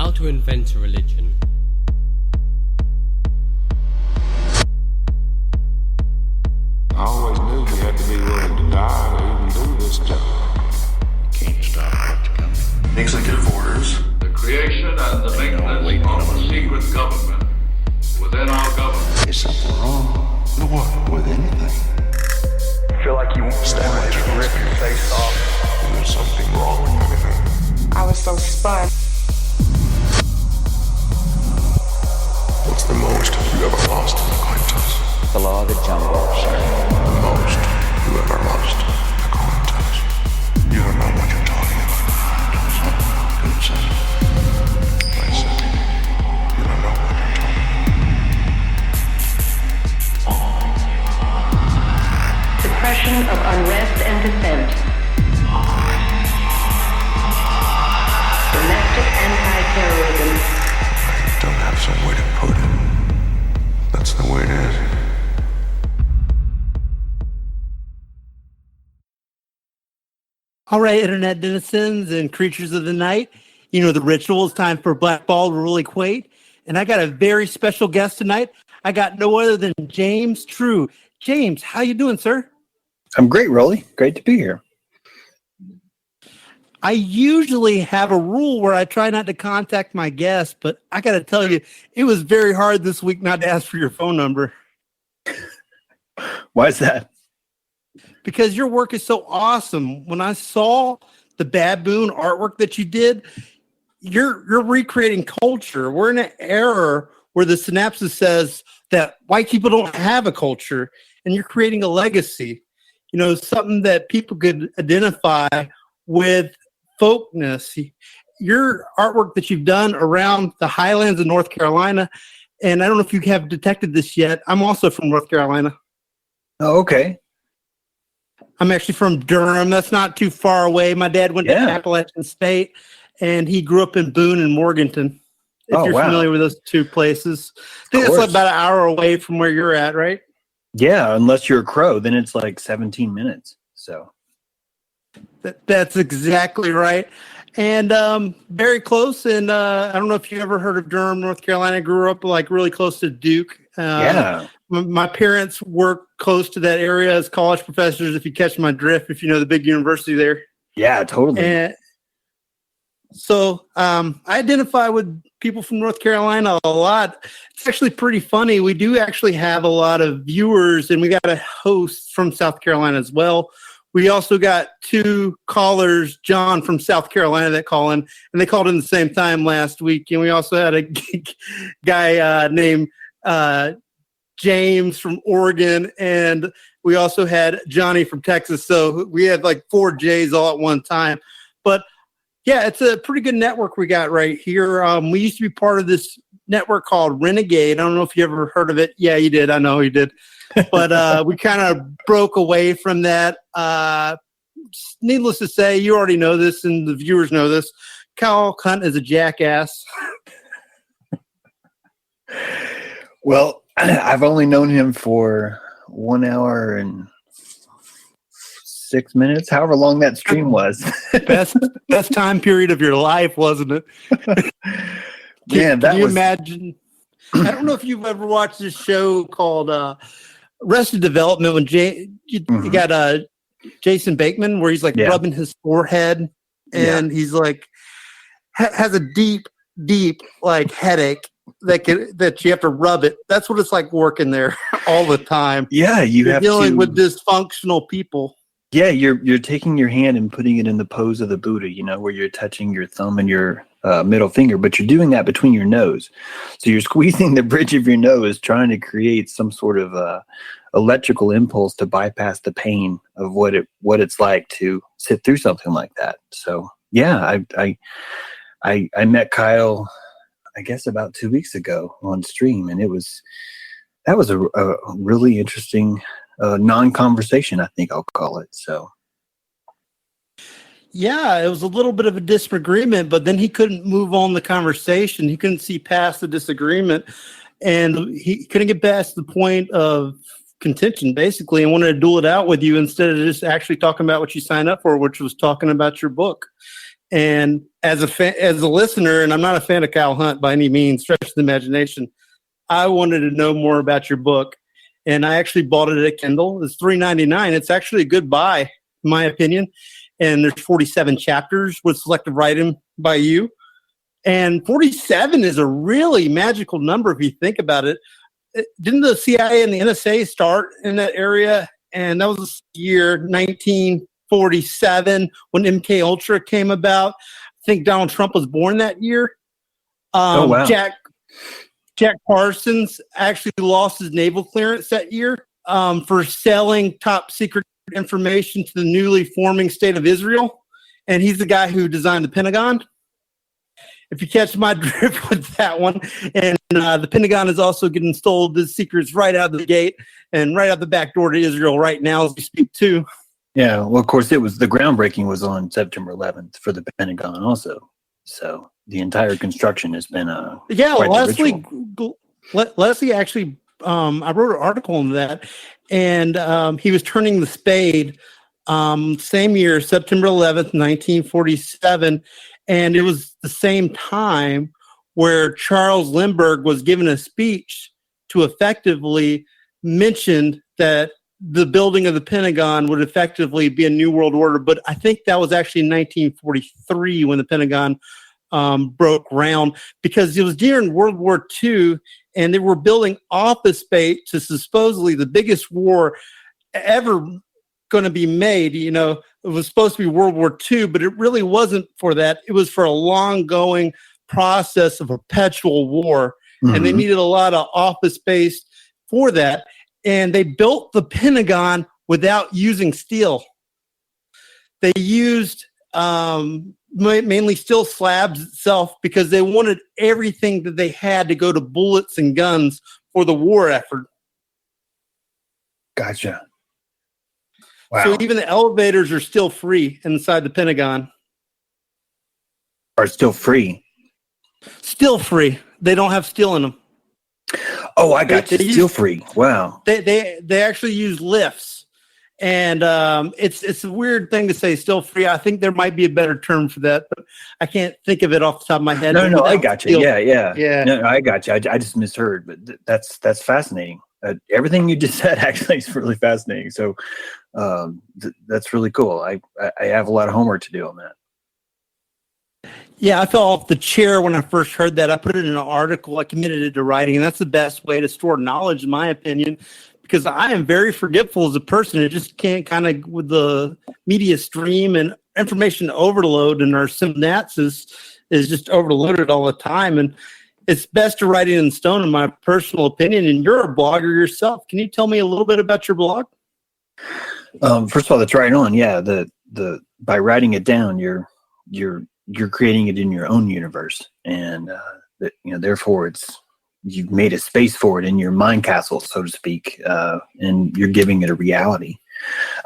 How to invent a religion. I always knew you had to be willing to die to even do this job. Can't stop what's coming. Executive orders. The creation and the maintenance of a secret government within our government. Is something wrong? With what? With anything? Feel like you want to rip your face off. There's something wrong with anything. I was so spun. What's the most you ever lost in a coin toss? The law of the jungle, sir. The most you ever lost in a coin toss? You don't know what you're talking about. Good son. I said, you don't know what you're talking about. Suppression of unrest and dissent. Domestic anti-terrorism. I don't have some way to put it. That's the way it is. All right, internet denizens and creatures of the night. You know the ritual. It's time for Blackballed Really Quaid. And I got a very special guest tonight. I got no other than James True. James, how you doing, sir? I'm great, Rolly. Great to be here. I usually have a rule where I try not to contact my guests, but I got to tell you, it was very hard this week not to ask for your phone number. Why is that? Because your work is so awesome. When I saw the baboon artwork that you did, you're recreating culture. We're in an era where the synopsis says that white people don't have a culture, and you're creating a legacy. You know, something that people could identify with folkness. Your artwork that you've done around the highlands of North Carolina, and I don't know if you have detected this yet, I'm also from North Carolina. Oh, okay. I'm actually from Durham. That's not too far away. My dad went to Appalachian State, and he grew up in Boone and Morganton. If you're familiar with those two places. I think it's like about an hour away from where you're at, right? Yeah, unless you're a crow, then it's like 17 minutes. So that's exactly right. And very close. And I don't know if you ever heard of Durham, North Carolina. I grew up like really close to Duke. My parents worked close to that area as college professors, if you catch my drift, if you know the big university there. Yeah, totally. And so I identify with people from North Carolina a lot. It's actually pretty funny. We do actually have a lot of viewers, and we got a host from South Carolina as well. We also got two callers, John from South Carolina, that call in, and they called in the same time last week. And we also had a guy named James from Oregon, and we also had Johnny from Texas. So we had like 4 J's all at one time. But yeah, it's a pretty good network we got right here. We used to be part of this network called Renegade. I don't know if you ever heard of it. Yeah, you did. I know you did. But we kind of broke away from that. Needless to say, you already know this, and the viewers know this. Kyle Cunt is a jackass. Well, I've only known him for 1 hour and 6 minutes, however long that stream was. best time period of your life, wasn't it? Can you imagine? I don't know if you've ever watched this show called Arrested Development when you got Jason Bateman, where he's like rubbing his forehead, and he's like has a deep like headache that you have to rub it. That's what it's like working there all the time. Yeah, you're dealing with dysfunctional people. Yeah, you're taking your hand and putting it in the pose of the Buddha, you know, where you're touching your thumb and your middle finger, but you're doing that between your nose. So you're squeezing the bridge of your nose, trying to create some sort of electrical impulse to bypass the pain of what it's like to sit through something like that. So yeah, I met Kyle, I guess about 2 weeks ago on stream, and that was a really interesting non-conversation, I think I'll call it. So yeah, it was a little bit of a disagreement, but then he couldn't move on the conversation. He couldn't see past the disagreement, and he couldn't get past the point of contention, basically, and wanted to duel it out with you instead of just actually talking about what you signed up for, which was talking about your book. And as a listener, and I'm not a fan of Kyle Hunt by any means, stretch the imagination, I wanted to know more about your book. And I actually bought it at Kindle. It's $3.99. It's actually a good buy, in my opinion. And there's 47 chapters with selective writing by you. And 47 is a really magical number if you think about it. Didn't the CIA and the NSA start in that area? And that was the year 1947 when MK Ultra came about. I think Donald Trump was born that year. Wow. Jack Parsons actually lost his naval clearance that year for selling top secret information to the newly forming state of Israel. And he's the guy who designed the Pentagon. If you catch my drift with that one. And the Pentagon is also getting sold the secrets right out of the gate and right out the back door to Israel right now as we speak too. Yeah, well, of course, the groundbreaking was on September 11th for the Pentagon also. So the entire construction has been Leslie actually, I wrote an article on that, and he was turning the spade same year, September 11th, 1947, and it was the same time where Charles Lindbergh was given a speech to effectively mention that the building of the Pentagon would effectively be a new world order. But I think that was actually in 1943 when the Pentagon broke ground, because it was during World War II and they were building office space to supposedly the biggest war ever going to be made. You know, it was supposed to be World War II, but it really wasn't for that. It was for a long going process of perpetual war. Mm-hmm. And they needed a lot of office space for that. And they built the Pentagon without using steel. They used mainly steel slabs itself because they wanted everything that they had to go to bullets and guns for the war effort. Gotcha. Wow. So even the elevators are still free inside the Pentagon. Are still free? Still free. They don't have steel in them. Oh, I got you. Steel free. Wow. They actually use lifts. And it's a weird thing to say, still free. I think there might be a better term for that, but I can't think of it off the top of my head. No, I got you. Yeah. No, I got you. I just misheard, but that's fascinating. Everything you just said actually is really fascinating. So that's really cool. I have a lot of homework to do on that. Yeah, I fell off the chair when I first heard that. I put it in an article. I committed it to writing, and that's the best way to store knowledge, in my opinion, because I am very forgetful as a person. I just can't with the media stream and information overload, and our synapses is just overloaded all the time. And it's best to write it in stone, in my personal opinion. And you're a blogger yourself. Can you tell me a little bit about your blog? First of all, that's right on. Yeah, the by writing it down, you're creating it in your own universe, and therefore you've made a space for it in your mind castle, so to speak, and you're giving it a reality.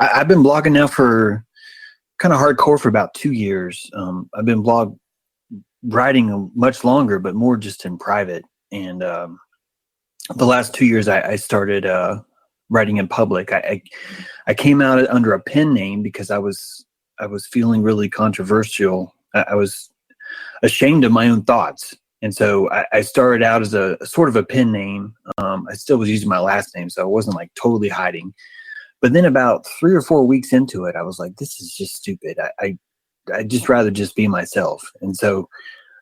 I've been blogging now for kind of hardcore for about 2 years. I've been writing much longer, but more just in private. And the last 2 years, I started writing in public. I came out under a pen name because I was feeling really controversial. I was ashamed of my own thoughts. And so I started out as a sort of a pen name. I still was using my last name, so I wasn't like totally hiding. But then about 3 or 4 weeks into it, I was like, this is just stupid. I'd just rather just be myself. And so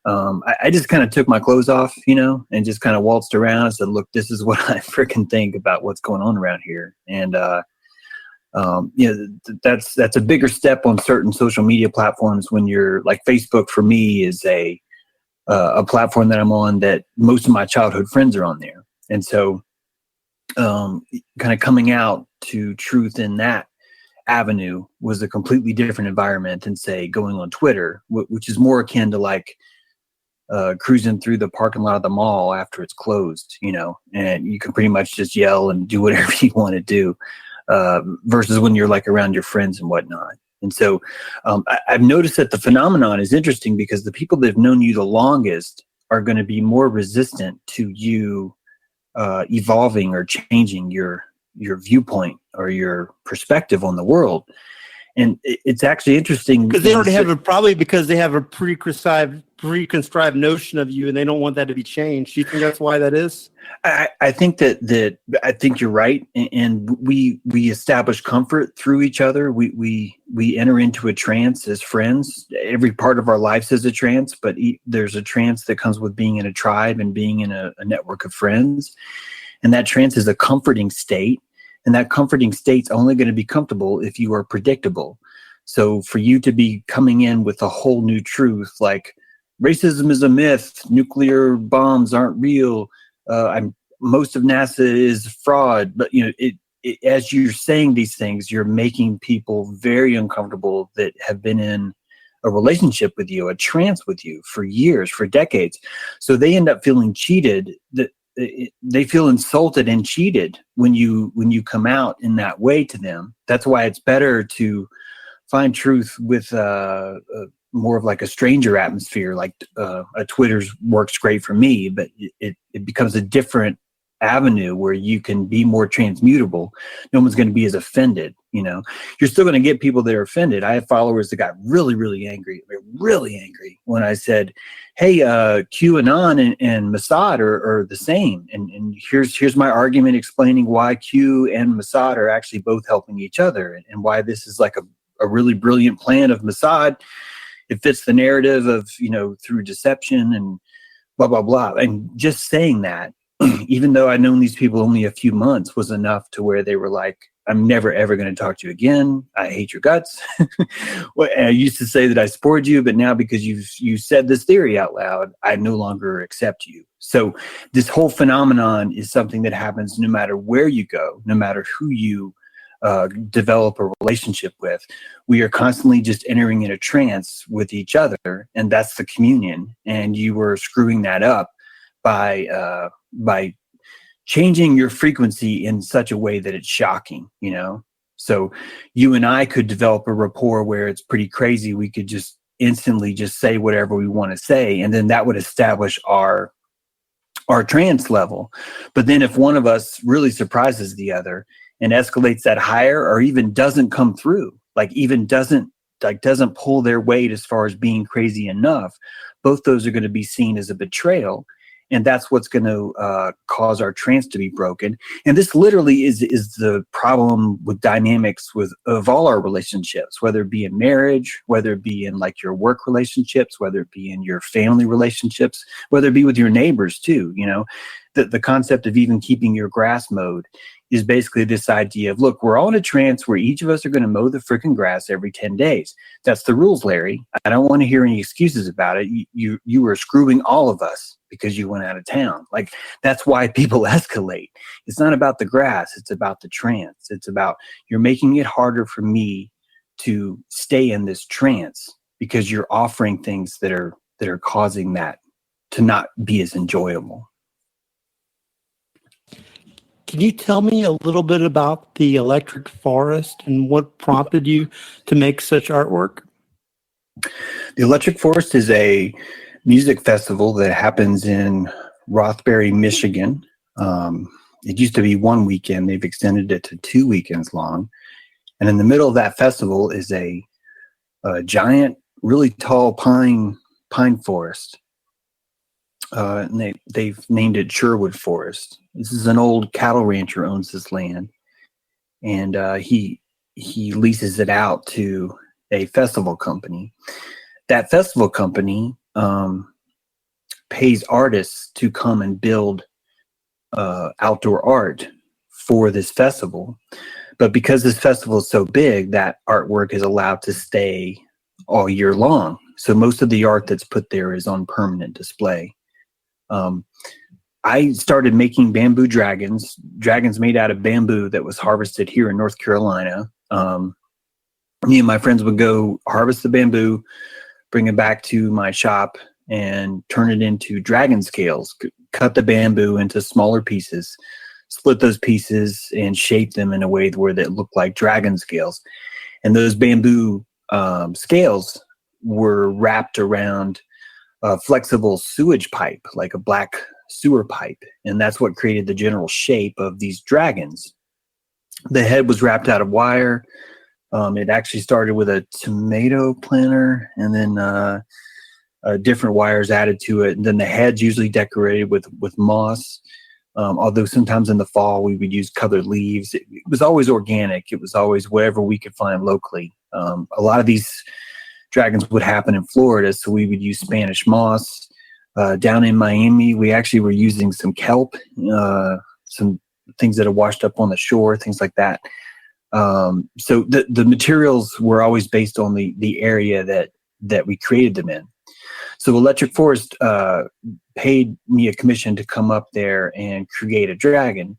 I just kind of took my clothes off, and just kind of waltzed around and said, look, this is what I freaking think about what's going on around here. And that's a bigger step on certain social media platforms when you're like Facebook for me is a platform that I'm on that most of my childhood friends are on there. And so kind of coming out to truth in that avenue was a completely different environment than say going on Twitter, which is more akin to like cruising through the parking lot of the mall after it's closed, and you can pretty much just yell and do whatever you want to do. Versus when you're like around your friends and whatnot. And so I've noticed that the phenomenon is interesting because the people that have known you the longest are going to be more resistant to you evolving or changing your viewpoint or your perspective on the world. And it's actually interesting because they already have probably because they have a preconceived notion of you, and they don't want that to be changed. Do you think that's why that is? I think that I think you're right, and we establish comfort through each other. We enter into a trance as friends. Every part of our lives is a trance, but there's a trance that comes with being in a tribe and being in a network of friends, and that trance is a comforting state. And that comforting state's only going to be comfortable if you are predictable. So for you to be coming in with a whole new truth, like racism is a myth, nuclear bombs aren't real, most of NASA is fraud, but as you're saying these things, you're making people very uncomfortable that have been in a relationship with you, a trance with you for years, for decades. So they end up feeling cheated. They feel insulted and cheated when you come out in that way to them. That's why it's better to find truth with more of like a stranger atmosphere. Like a Twitter's works great for me, but it becomes a different avenue where you can be more transmutable. No one's going to be as offended. You're still going to get people that are offended. I have followers that got really angry when I said, hey, QAnon and Mossad are the same. And here's my argument explaining why Q and Mossad are actually both helping each other, and why this is like a really brilliant plan of Mossad. It fits the narrative of, through deception and blah, blah, blah. And just saying that, even though I'd known these people only a few months, was enough to where they were like, I'm never, ever going to talk to you again. I hate your guts. Well, I used to say that I supported you, but now because you said this theory out loud, I no longer accept you. So this whole phenomenon is something that happens no matter where you go, no matter who you develop a relationship with. We are constantly just entering in a trance with each other, and that's the communion. And you were screwing that up by changing your frequency in such a way that it's shocking, So you and I could develop a rapport where it's pretty crazy. We could just instantly just say whatever we want to say, and then that would establish our trance level. But then if one of us really surprises the other and escalates that higher, or even doesn't come through, doesn't pull their weight as far as being crazy enough, both those are going to be seen as a betrayal. And that's what's going to cause our trance to be broken. And this literally is the problem with dynamics of all our relationships, whether it be in marriage, whether it be in like your work relationships, whether it be in your family relationships, whether it be with your neighbors too. The concept of even keeping your grass mowed is basically this idea of, look, we're all in a trance where each of us are going to mow the freaking grass every 10 days. That's the rules, Larry. I don't want to hear any excuses about it. You were screwing all of us because you went out of town. Like, that's why people escalate. It's not about the grass. It's about the trance. It's about, you're making it harder for me to stay in this trance because you're offering things that are causing that to not be as enjoyable. Can you tell me a little bit about the Electric Forest and what prompted you to make such artwork? The Electric Forest is a music festival that happens in Rothbury, Michigan. It used to be one weekend. They've extended it to 2 weekends long. And in the middle of that festival is a giant, really tall pine forest. And they've named it Sherwood Forest. This is an old cattle rancher owns this land, and he leases it out to a festival company. That festival company pays artists to come and build outdoor art for this festival. But because this festival is so big, that artwork is allowed to stay all year long. So most of the art that's put there is on permanent display. I started making bamboo dragons made out of bamboo that was harvested here in North Carolina. Me and my friends would go harvest the bamboo, bring it back to my shop, and turn it into dragon scales, cut the bamboo into smaller pieces, split those pieces, and shape them in a way where they look like dragon scales. And those bamboo scales were wrapped around a flexible sewage pipe, like a black sewer pipe. And that's what created the general shape of these dragons. The head was wrapped out of wire. It actually started with a tomato planter, and then different wires added to it, and then the head's usually decorated with moss. Although sometimes in the fall we would use colored leaves. It was always organic. It was always whatever we could find locally. A lot of these dragons would happen in Florida, so we would use Spanish moss. Down in Miami, we actually were using some kelp, some things that are washed up on the shore, things like that. So the materials were always based on the area that we created them in. So Electric Forest paid me a commission to come up there and create a dragon.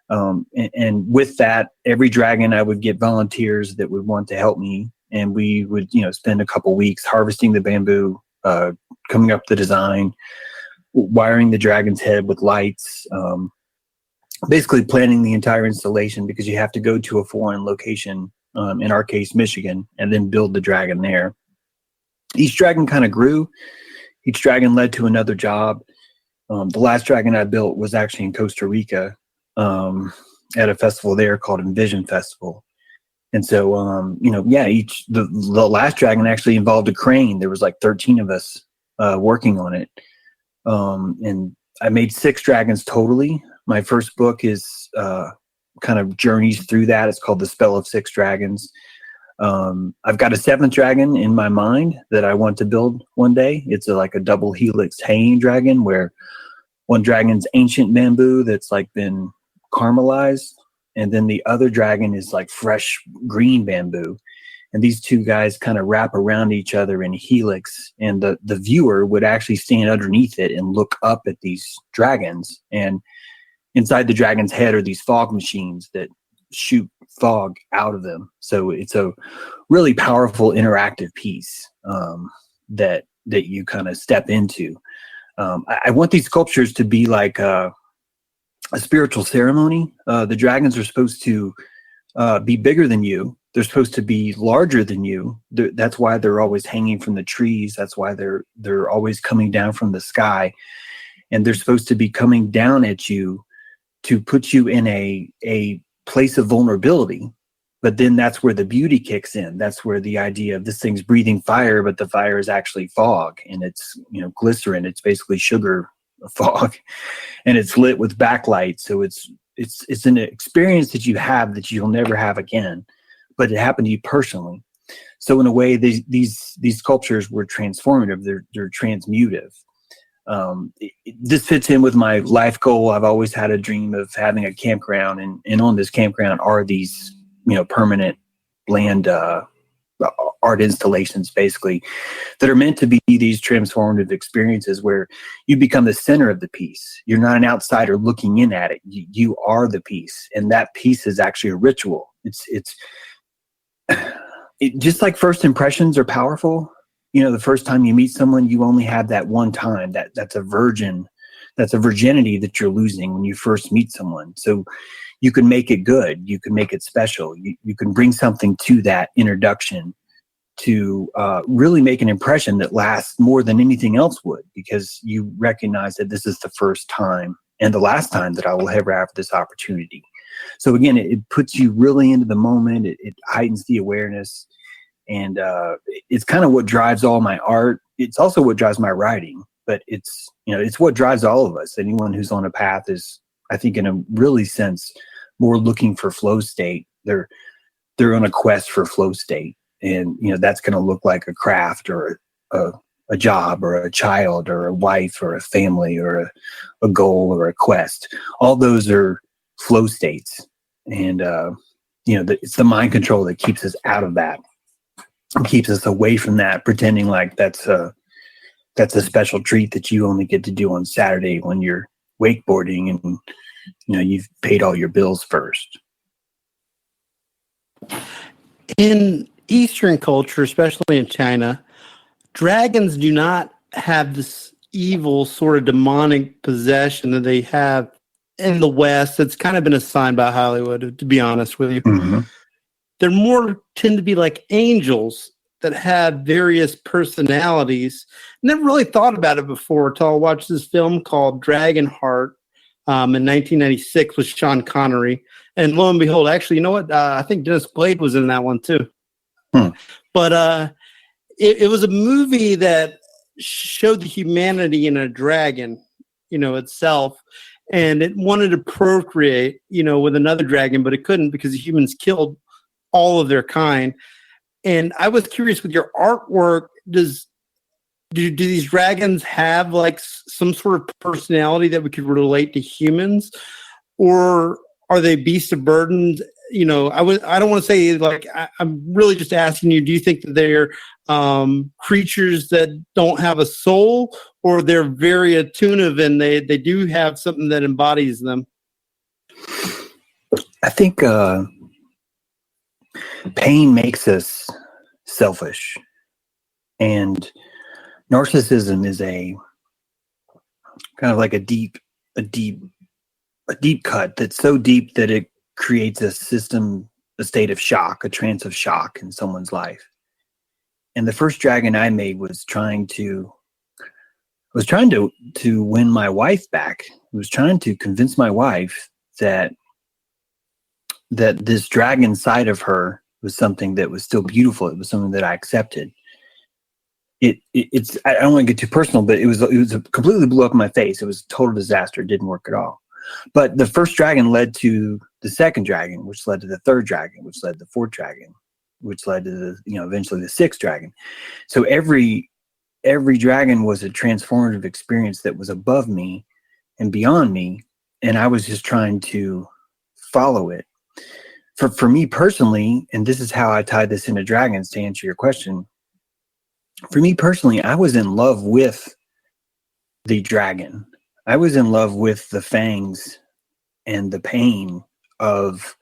And with that, every dragon, I would get volunteers that would want to help me. And we would, spend a couple weeks harvesting the bamboo, coming up the design, wiring the dragon's head with lights, basically planning the entire installation, because you have to go to a foreign location, in our case, Michigan, and then build the dragon there. Each dragon kind of grew. Each dragon led to another job. The last dragon I built was actually in Costa Rica, at a festival there called Envision Festival. And so, the last dragon actually involved a crane. There was like 13 of us working on it. And I made 6 dragons totally. My first book is kind of journeys through that. It's called The Spell of 6 Dragons. I've got a 7th dragon in my mind that I want to build one day. It's like a double helix hanging dragon, where one dragon's ancient bamboo that's like been caramelized, and then the other dragon is like fresh green bamboo. And these two guys kind of wrap around each other in a helix, and the viewer would actually stand underneath it and look up at these dragons. And inside the dragon's head are these fog machines that shoot fog out of them. So it's a really powerful interactive piece that you kind of step into. I want these sculptures to be like a spiritual ceremony. The dragons are supposed to be bigger than you. They're supposed to be larger than you. That's why they're always hanging from the trees. That's why they're always coming down from the sky. And they're supposed to be coming down at you to put you in a place of vulnerability. But then that's where the beauty kicks in. That's where the idea of this thing's breathing fire, but the fire is actually fog, and it's glycerin. It's basically sugar fog, and it's lit with backlight. So it's an experience that you have that you'll never have again, but it happened to you personally. So in a way, these sculptures were transformative. They're transmutive. This fits in with my life goal. I've always had a dream of having a campground, and on this campground are these permanent land art installations, basically, that are meant to be these transformative experiences where you become the center of the piece. You're not an outsider looking in at it. You are the piece, and that piece is actually a ritual. It's just like first impressions are powerful. The first time you meet someone, you only have that one time. That's a virginity that you're losing when you first meet someone. So you can make it good. You can make it special. You can bring something to that introduction to really make an impression that lasts more than anything else would, because you recognize that this is the first time and the last time that I will ever have this opportunity. So again, it puts you really into the moment. It heightens the awareness. And it's kind of what drives all my art. It's also what drives my writing, but it's what drives all of us. Anyone who's on a path is, I think, in a really sense, more looking for flow state. They're on a quest for flow state. And, that's going to look like a craft or a job or a child or a wife or a family or a goal or a quest. All those are flow states. And, it's the mind control that keeps us out of that. Keeps us away from that, pretending like that's a special treat that you only get to do on Saturday when you're wakeboarding and you've paid all your bills first. In Eastern culture, especially in China, dragons do not have this evil sort of demonic possession that they have in the West. It's kind of been assigned by Hollywood, to be honest with you. Mm-hmm. They're tend to be like angels that have various personalities. Never really thought about it before until I watched this film called Dragonheart in 1996 with Sean Connery. And lo and behold, actually, you know what? I think Dennis Quaid was in that one too. But it was a movie that showed the humanity in a dragon, itself. And it wanted to procreate, with another dragon, but it couldn't because the humans killed all of their kind. And I was curious, with your artwork, do these dragons have like some sort of personality that we could relate to humans, or are they beasts of burden? I don't want to say like, I'm really just asking you, do you think that they're creatures that don't have a soul, or they're very attuntive and they do have something that embodies them? I think pain makes us selfish, and narcissism is a kind of like a deep cut that's so deep that it creates a state of shock, a trance of shock in someone's life. And the first dragon I made was trying to win my wife back. I was trying to convince my wife that this dragon side of her was something that was still beautiful. It was something that I accepted. It's I don't want to get too personal, but it was completely blew up in my face. It was a total disaster. It didn't work at all. But the first dragon led to the second dragon, which led to the third dragon, which led to the fourth dragon, which led to the, eventually the sixth dragon. So every dragon was a transformative experience that was above me and beyond me. And I was just trying to follow it. For me personally, and this is how I tie this into dragons to answer your question. For me personally, I was in love with the dragon. I was in love with the fangs and the pain of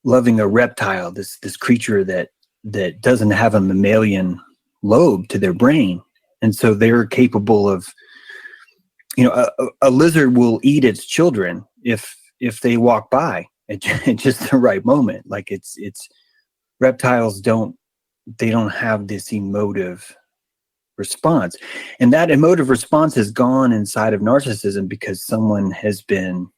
loving a reptile, this creature that doesn't have a mammalian lobe to their brain. And so they're capable of, a lizard will eat its children if they walk by at just the right moment. Like it's reptiles don't have this emotive response. And that emotive response has gone inside of narcissism because someone has been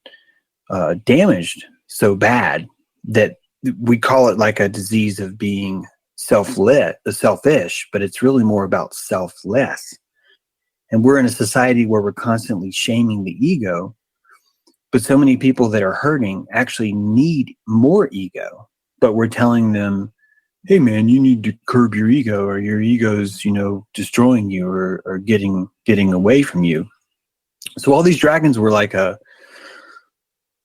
damaged so bad that we call it like a disease of being selfish, but it's really more about selfless. And we're in a society where we're constantly shaming the ego, but so many people that are hurting actually need more ego, but we're telling them, hey man, you need to curb your ego, or your ego's, destroying you or getting away from you. So all these dragons were like a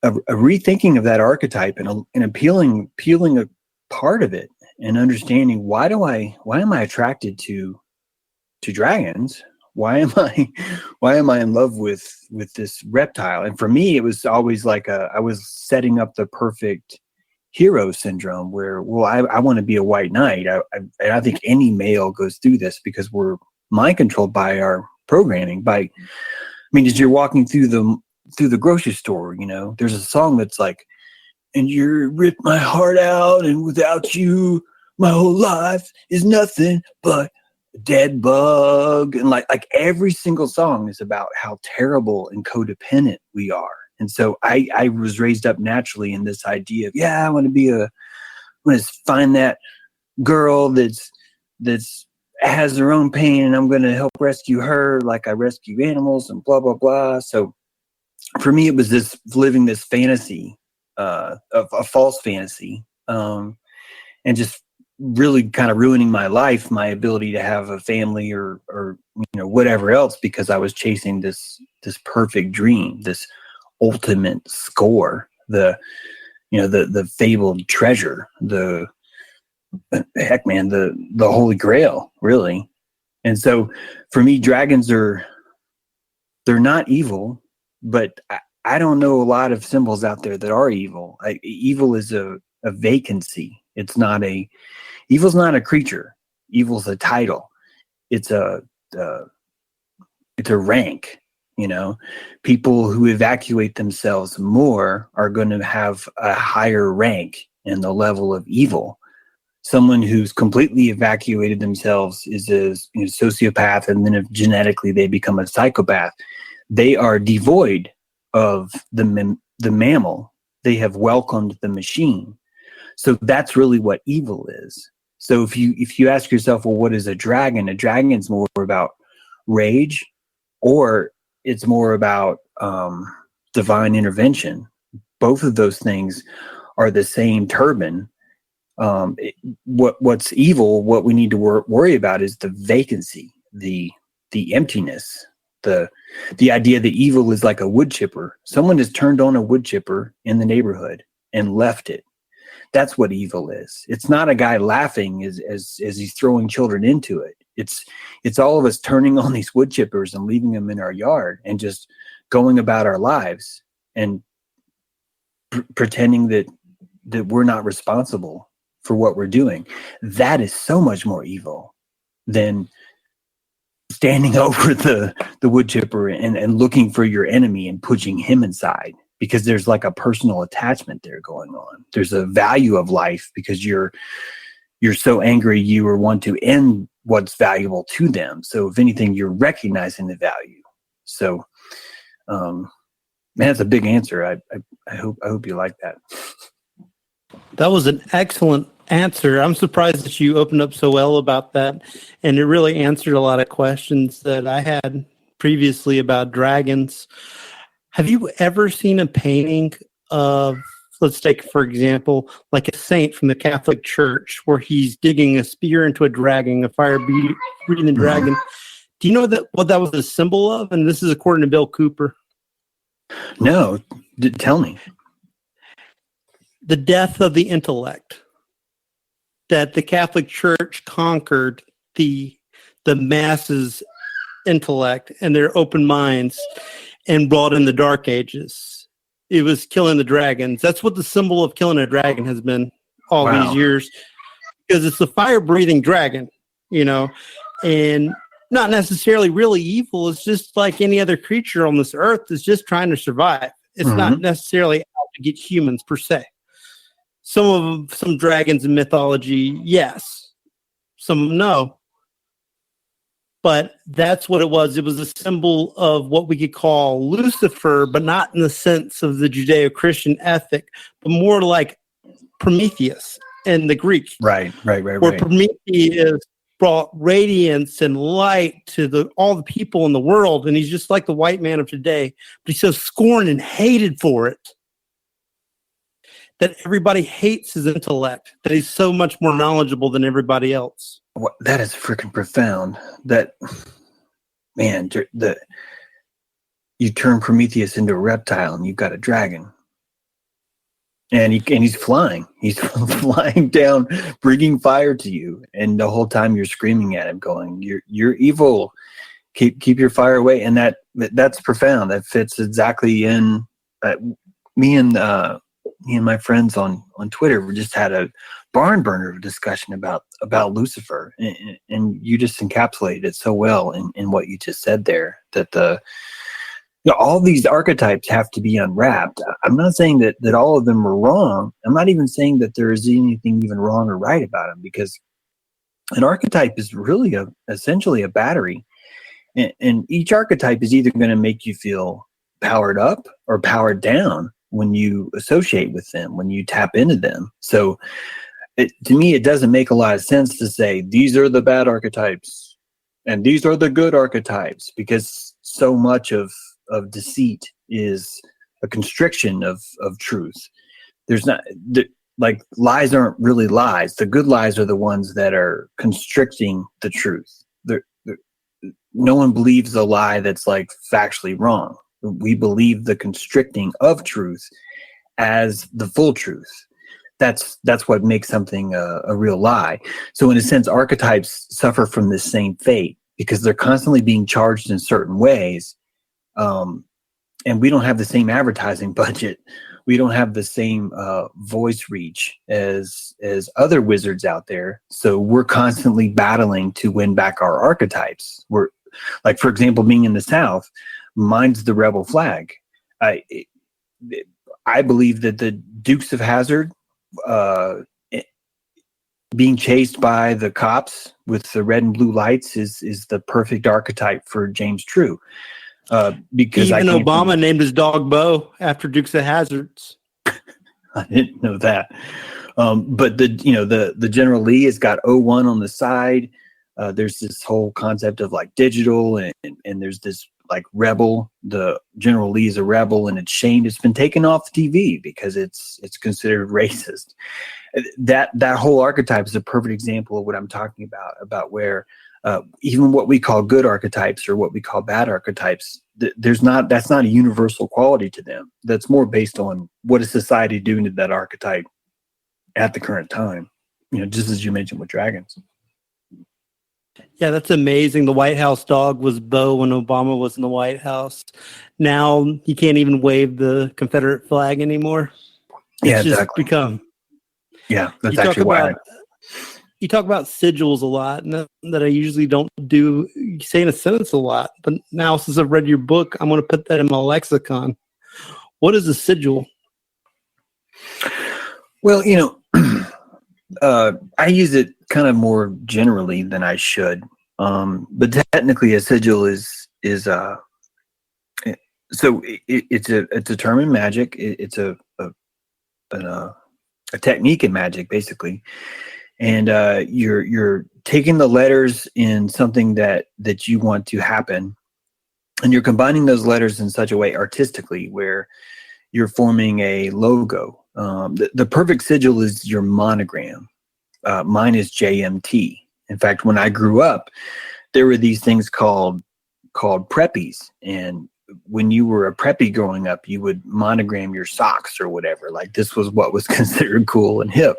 rethinking of that archetype and peeling a part of it and understanding why am I attracted to dragons? Why am I in love with this reptile? And for me, it was always like I was setting up the perfect hero syndrome where, I want to be a white knight. I think any male goes through this because we're mind controlled by our programming. As you're walking through the grocery store, there's a song that's like, and you ripped my heart out, and without you, my whole life is nothing but a dead bug. And like every single song is about how terrible and codependent we are. And so I was raised up naturally in this idea of, I want to find that girl that's has her own pain, and I'm going to help rescue her like I rescue animals and blah, blah, blah. So for me, it was living this fantasy, a false fantasy, and just really kind of ruining my life, my ability to have a family or whatever else, because I was chasing this perfect dream, this ultimate score, the fabled treasure, the holy grail, really. And so for me, dragons they're not evil, but I don't know a lot of symbols out there that are evil. Evil is a vacancy. Evil's not a creature. Evil's a title. It's a rank. People who evacuate themselves more are going to have a higher rank in the level of evil. Someone who's completely evacuated themselves is a sociopath, and then if genetically they become a psychopath, they are devoid of the mammal. They have welcomed the machine. So that's really what evil is. So if you ask yourself, well, what is a dragon? A dragon's more about rage, or it's more about divine intervention. Both of those things are the same turban. What's evil, what we need to worry about is the vacancy, the emptiness, the idea that evil is like a wood chipper. Someone has turned on a wood chipper in the neighborhood and left it. That's what evil is. It's not a guy laughing as he's throwing children into it. It's all of us turning on these wood chippers and leaving them in our yard and just going about our lives and pretending that we're not responsible for what we're doing. That is so much more evil than standing over the wood chipper and looking for your enemy and pushing him inside, because there's like a personal attachment there going on. There's a value of life because you're so angry you want to end what's valuable to them. So if anything, you're recognizing the value. So man, that's a big answer. I hope you like that. That was an excellent answer. I'm surprised that you opened up so well about that, and it really answered a lot of questions that I had previously about dragons. Have you ever seen a painting of, let's take for example, like a saint from the Catholic Church, where he's digging a spear into a dragon, a fire-breathing dragon? Do you know what that was a symbol of? And this is according to Bill Cooper. No, tell me. The death of the intellect. That the Catholic Church conquered the masses' intellect and their open minds and brought in the Dark Ages. It was killing the dragons. That's what the symbol of killing a dragon has been all these years, because it's a fire-breathing dragon, and not necessarily really evil. It's just like any other creature on this earth that's just trying to survive. It's not necessarily out to get humans per se. Some dragons in mythology, yes. Some no. But that's what it was. It was a symbol of what we could call Lucifer, but not in the sense of the Judeo-Christian ethic, but more like Prometheus in the Greek. Right. Where Prometheus brought radiance and light to all the people in the world, and he's just like the white man of today, but he's so scorned and hated for it that everybody hates his intellect, that he's so much more knowledgeable than everybody else. That is freaking profound. That, man, you turn Prometheus into a reptile and you've got a dragon. And he's flying. He's flying down, bringing fire to you. And the whole time you're screaming at him, going, "You're evil. Keep your fire away." And that's profound. That fits exactly in. Me and my friends on Twitter, we just had a barn burner discussion about Lucifer, and you just encapsulated it so well in what you just said there. That all these archetypes have to be unwrapped. I'm not saying that all of them are wrong. I'm not even saying that there is anything even wrong or right about them, because an archetype is really essentially a battery, and each archetype is either going to make you feel powered up or powered down when you associate with them, when you tap into them. So to me, it doesn't make a lot of sense to say these are the bad archetypes and these are the good archetypes, because so much of deceit is a constriction of truth. There's not, like, lies aren't really lies. The good lies are the ones that are constricting the truth. No one believes a lie that's like factually wrong. We believe the constricting of truth as the full truth. That's what makes something a real lie. So in a sense, archetypes suffer from this same fate because they're constantly being charged in certain ways. And we don't have the same advertising budget. We don't have the same voice reach as other wizards out there. So we're constantly battling to win back our archetypes. We're, like, for example, being in the South, mine's the rebel flag. I believe that the Dukes of Hazzard, being chased by the cops with the red and blue lights, is the perfect archetype for James True. Because Even Obama named his dog Bo after Dukes of Hazzards. I didn't know that. But the General Lee has got O1 on the side. There's this whole concept of like digital, and there's this like rebel. The General Lee is a rebel, and it's shamed. It's been taken off the TV because it's considered racist. That whole archetype is a perfect example of what I'm talking about where even what we call good archetypes or what we call bad archetypes, that's not a universal quality to them. That's more based on what is society doing to that archetype at the current time. Just as you mentioned with dragons. Yeah, that's amazing. The White House dog was Bo when Obama was in the White House. Now he can't even wave the Confederate flag anymore. It's just exactly. become. Yeah, that's actually why. You talk about sigils a lot, and that I usually don't do. You say in a sentence a lot, but now since I've read your book, I'm going to put that in my lexicon. What is a sigil? Well, I use it kind of more generally than I should. But technically, a sigil is so it's a term in magic. It's a technique in magic, basically. And you're taking the letters in something that you want to happen, and you're combining those letters in such a way artistically where you're forming a logo. The perfect sigil is your monogram. Mine is JMT. In fact, when I grew up, there were these things called preppies, and when you were a preppy growing up, you would monogram your socks or whatever. Like this was what was considered cool and hip.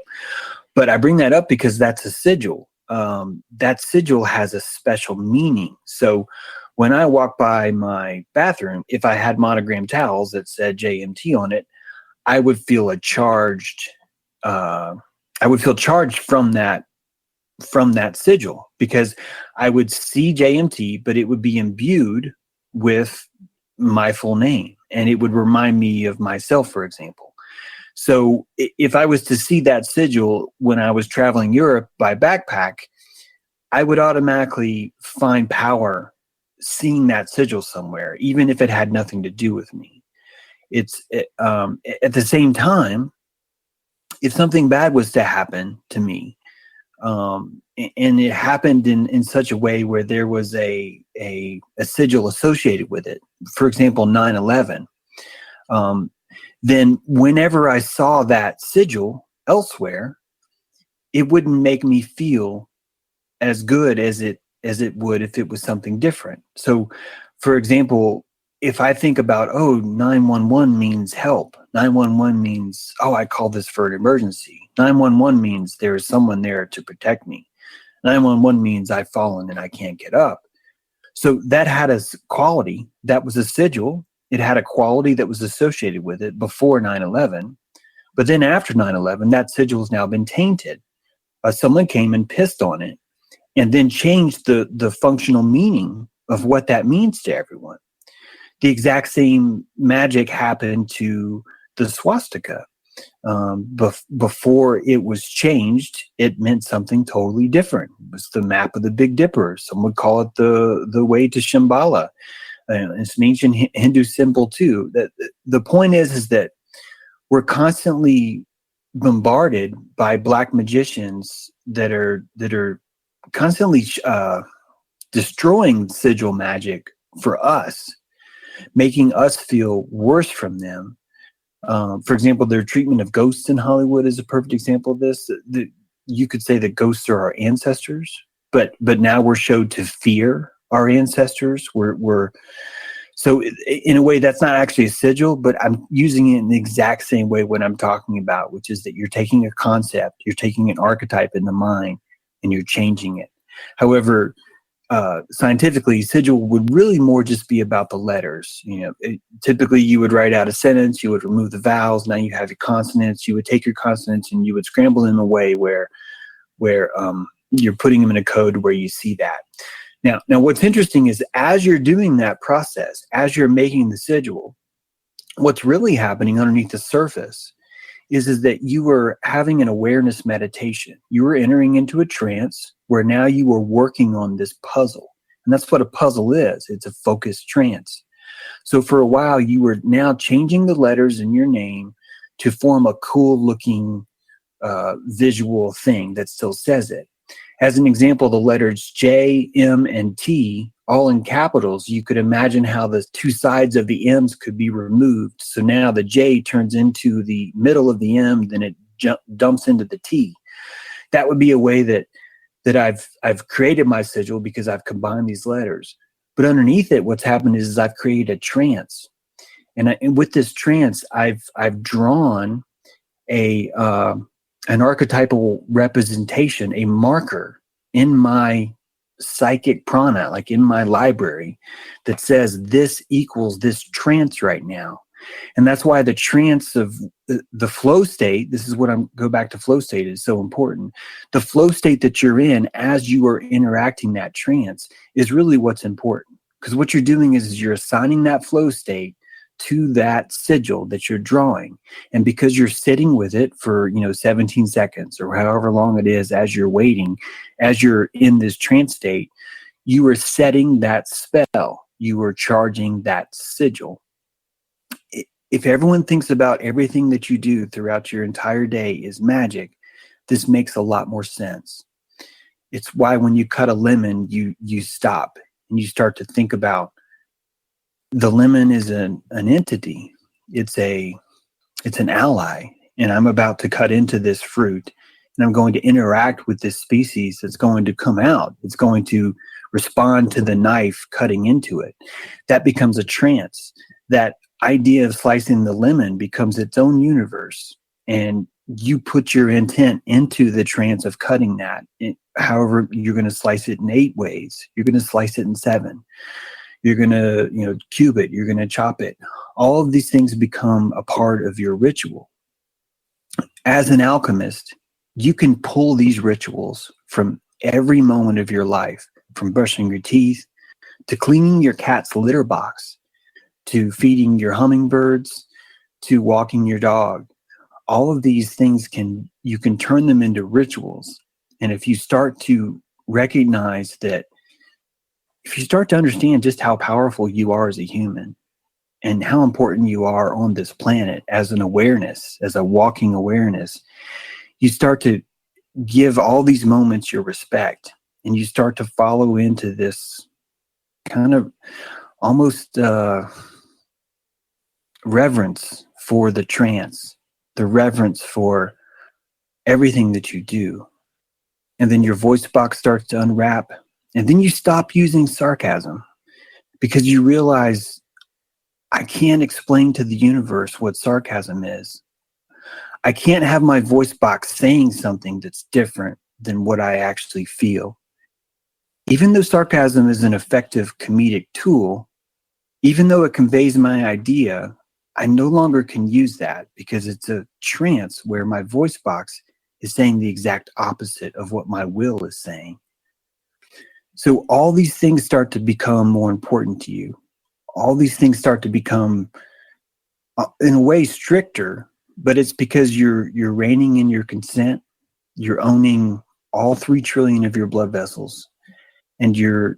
But I bring that up because that's a sigil. That sigil has a special meaning. So when I walk by my bathroom, if I had monogram towels that said JMT on it, I would feel charged from that sigil, because I would see JMT, but it would be imbued with my full name, and it would remind me of myself, for example. So if I was to see that sigil when I was traveling Europe by backpack, I would automatically find power seeing that sigil somewhere, even if it had nothing to do with me. It's at the same time, if something bad was to happen to me, and it happened in such a way where there was a sigil associated with it, for example, 9/11, then whenever I saw that sigil elsewhere, it wouldn't make me feel as good as it would if it was something different. So, for example, if I think about, 911 means help. 911 means, I call this for an emergency. 911 means there is someone there to protect me. 911 means I've fallen and I can't get up. So that had a quality. That was a sigil. It had a quality that was associated with it before 9/11. But then after 9/11, that sigil has now been tainted. Someone came and pissed on it and then changed the functional meaning of what that means to everyone. The exact same magic happened to the swastika. Before it was changed, it meant something totally different. It was the map of the Big Dipper. Some would call it the way to Shambhala. It's an ancient Hindu symbol too. The point is that we're constantly bombarded by black magicians that are constantly destroying sigil magic for us, making us feel worse from them. For example, their treatment of ghosts in Hollywood is a perfect example of this. You could say that ghosts are our ancestors, but now we're showed to fear our ancestors. So in a way, that's not actually a sigil, but I'm using it in the exact same way when I'm talking about, which is that you're taking a concept, you're taking an archetype in the mind, and you're changing it. However, scientifically, sigil would really more just be about the letters. Typically you would write out a sentence, you would remove the vowels, now you have your consonants, you would take your consonants and you would scramble them in a way where you're putting them in a code where you see that. Now what's interesting is as you're doing that process, as you're making the sigil, what's really happening underneath the surface is that you were having an awareness meditation. You were entering into a trance where now you were working on this puzzle. And that's what a puzzle is. It's a focused trance. So for a while, you were now changing the letters in your name to form a cool looking visual thing that still says it. As an example, the letters J, M, and T, all in capitals, you could imagine how the two sides of the M's could be removed. So now the J turns into the middle of the M, then it dumps into the T. That would be a way that I've created my sigil, because I've combined these letters. But underneath it, what's happened is I've created a trance. And with this trance, I've drawn an archetypal representation, a marker in my psychic prana, like in my library, that says this equals this trance right now. And that's why the trance of the flow state, this is what go back to flow state, is so important. The flow state that you're in as you are interacting that trance is really what's important. Because what you're doing is you're assigning that flow state to that sigil that you're drawing. And because you're sitting with it for, 17 seconds or however long it is as you're waiting, as you're in this trance state, you are setting that spell. You are charging that sigil. If everyone thinks about everything that you do throughout your entire day is magic, this makes a lot more sense. It's why when you cut a lemon, you stop and you start to think about the lemon is an entity. It's an ally, and I'm about to cut into this fruit, and I'm going to interact with this species that's going to come out. It's going to respond to the knife cutting into it. That becomes a trance. That idea of slicing the lemon becomes its own universe, and you put your intent into the trance of cutting that. However, you're going to slice it in 8 ways. You're going to slice it in 7. You're going to, cube it. You're going to chop it. All of these things become a part of your ritual. As an alchemist, you can pull these rituals from every moment of your life, from brushing your teeth to cleaning your cat's litter box, to feeding your hummingbirds, to walking your dog. All of these things you can turn them into rituals. And if you start to recognize that, if you start to understand just how powerful you are as a human and how important you are on this planet as an awareness, as a walking awareness, you start to give all these moments your respect, and you start to follow into this kind of almost reverence for the trance, the reverence for everything that you do. And then your voice box starts to unwrap. And then you stop using sarcasm, because you realize, I can't explain to the universe what sarcasm is. I can't have my voice box saying something that's different than what I actually feel. Even though sarcasm is an effective comedic tool, even though it conveys my idea, I no longer can use that, because it's a trance where my voice box is saying the exact opposite of what my will is saying. So all these things start to become more important to you. All these things start to become, in a way, stricter, but it's because you're reining in your consent. You're owning all 3 trillion of your blood vessels, and you're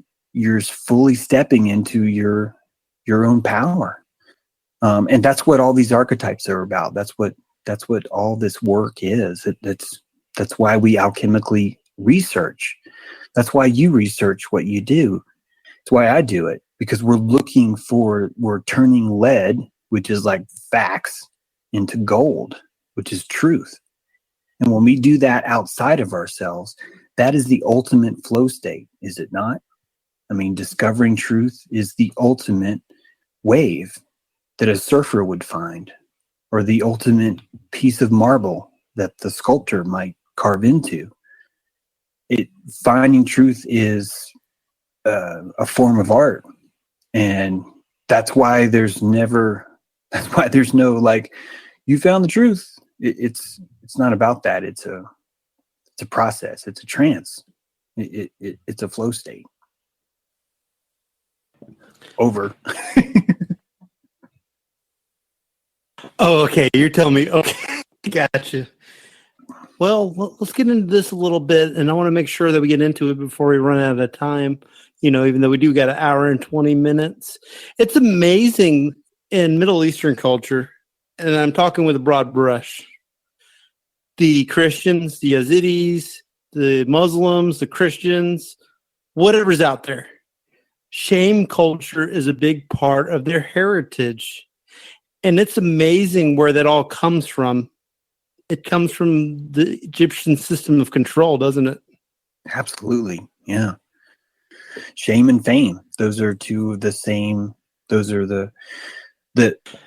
fully stepping into your own power. And that's what all these archetypes are about. That's what all this work is. That's why we alchemically research. That's why you research what you do. It's why I do it, because we're turning lead, which is like facts, into gold, which is truth. And when we do that outside of ourselves, that is the ultimate flow state, is it not? I mean, discovering truth is the ultimate wave that a surfer would find, or the ultimate piece of marble that the sculptor might carve into. Finding truth is a form of art, and that's why there's no like, you found the truth. It's not about that. It's a process. It's a trance. It's a flow state. Over. Oh, okay. You're telling me. Okay, gotcha. Well, let's get into this a little bit, and I want to make sure that we get into it before we run out of time. even though we do got an hour and 20 minutes. It's amazing in Middle Eastern culture, and I'm talking with a broad brush. The Christians, the Yazidis, the Muslims, the Christians, whatever's out there. Shame culture is a big part of their heritage. And it's amazing where that all comes from. It comes from the Egyptian system of control, doesn't it? Absolutely. Yeah. Shame and fame. Those are two of the same. Those are the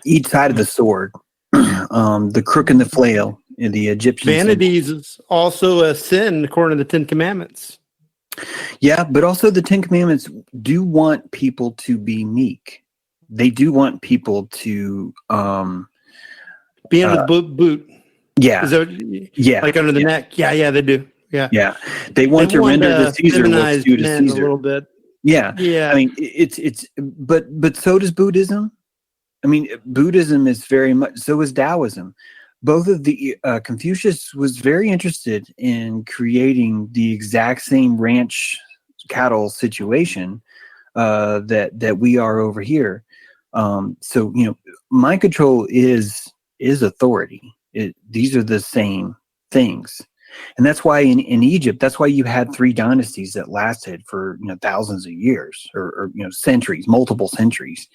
each side of the sword. The crook and the flail in the Egyptian. Vanity is also a sin according to the Ten Commandments. Yeah, but also the Ten Commandments do want people to be meek. They do want people to be under the boot. Yeah. Is that, yeah. Like under the neck. Yeah, they do. Yeah. Yeah. They want to render to Caesar what's due to Caesar. A little bit. Yeah. Yeah. I mean, but so does Buddhism. I mean, Buddhism is very much, so is Taoism. Both of the, Confucius was very interested in creating the exact same ranch cattle situation that we are over here. So, mind control is authority. These are the same things. And that's why in Egypt, that's why you had 3 dynasties that lasted for thousands of years or centuries, multiple centuries.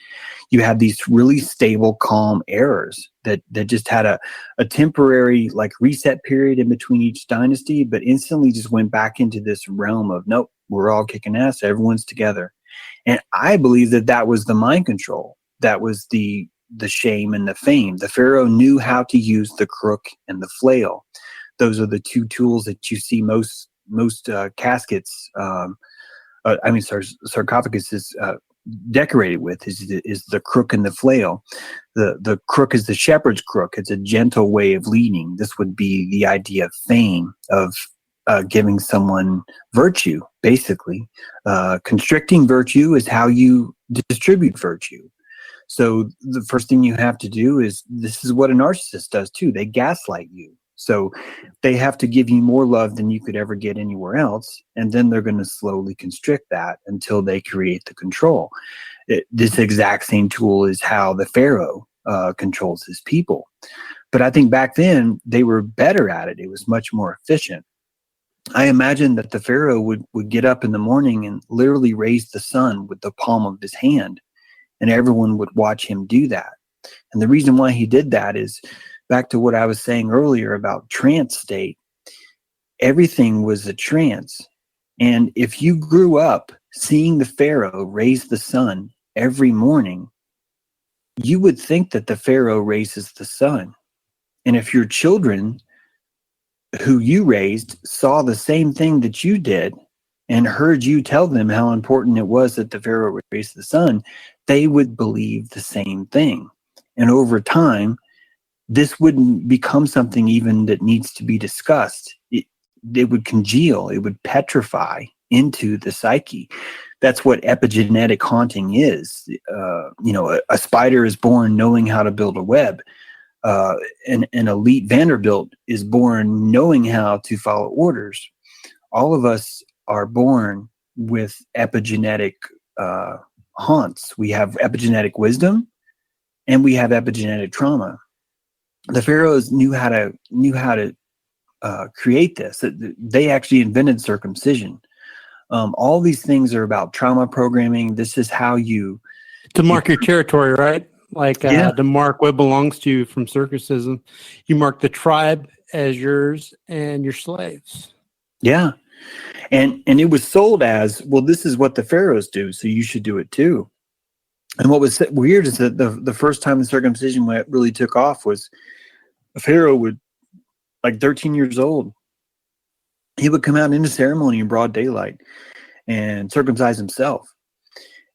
You had these really stable, calm eras that just had a temporary like reset period in between each dynasty, but instantly just went back into this realm of nope, we're all kicking ass, everyone's together. And I believe that was the mind control. That was the shame and the fame. The Pharaoh knew how to use the crook and the flail. Those are the 2 tools that you see most caskets. Sarcophagus is decorated with is the crook and the flail. The crook is the shepherd's crook. It's a gentle way of leading. This would be the idea of fame, of giving someone virtue, basically. Constricting virtue is how you distribute virtue. So the first thing you have to do is, this is what a narcissist does too. They gaslight you. So they have to give you more love than you could ever get anywhere else. And then they're going to slowly constrict that until they create the control. This exact same tool is how the Pharaoh controls his people. But I think back then they were better at it. It was much more efficient. I imagine that the Pharaoh would get up in the morning and literally raise the sun with the palm of his hand. And everyone would watch him do that. And the reason why he did that is back to what I was saying earlier about trance state. Everything was a trance. And if you grew up seeing the Pharaoh raise the sun every morning, you would think that the Pharaoh raises the sun. And if your children who you raised saw the same thing that you did and heard you tell them how important it was that the Pharaoh raised the sun, they would believe the same thing. And over time, this wouldn't become something even that needs to be discussed. It would congeal, it would petrify into the psyche. That's what epigenetic haunting is. A spider is born knowing how to build a web. An elite Vanderbilt is born knowing how to follow orders. All of us are born with epigenetic haunts. We have epigenetic wisdom and we have epigenetic trauma. The pharaohs knew how to create this. They actually invented circumcision. All these things are about trauma programming. This is how to mark your territory, right? Like to mark what belongs to you from circumcision. You mark the tribe as yours and your slaves. Yeah. And it was sold as, well, this is what the pharaohs do, so you should do it too. And what was weird is that the first time the circumcision really took off was a pharaoh would, like 13 years old, he would come out into ceremony in broad daylight and circumcise himself.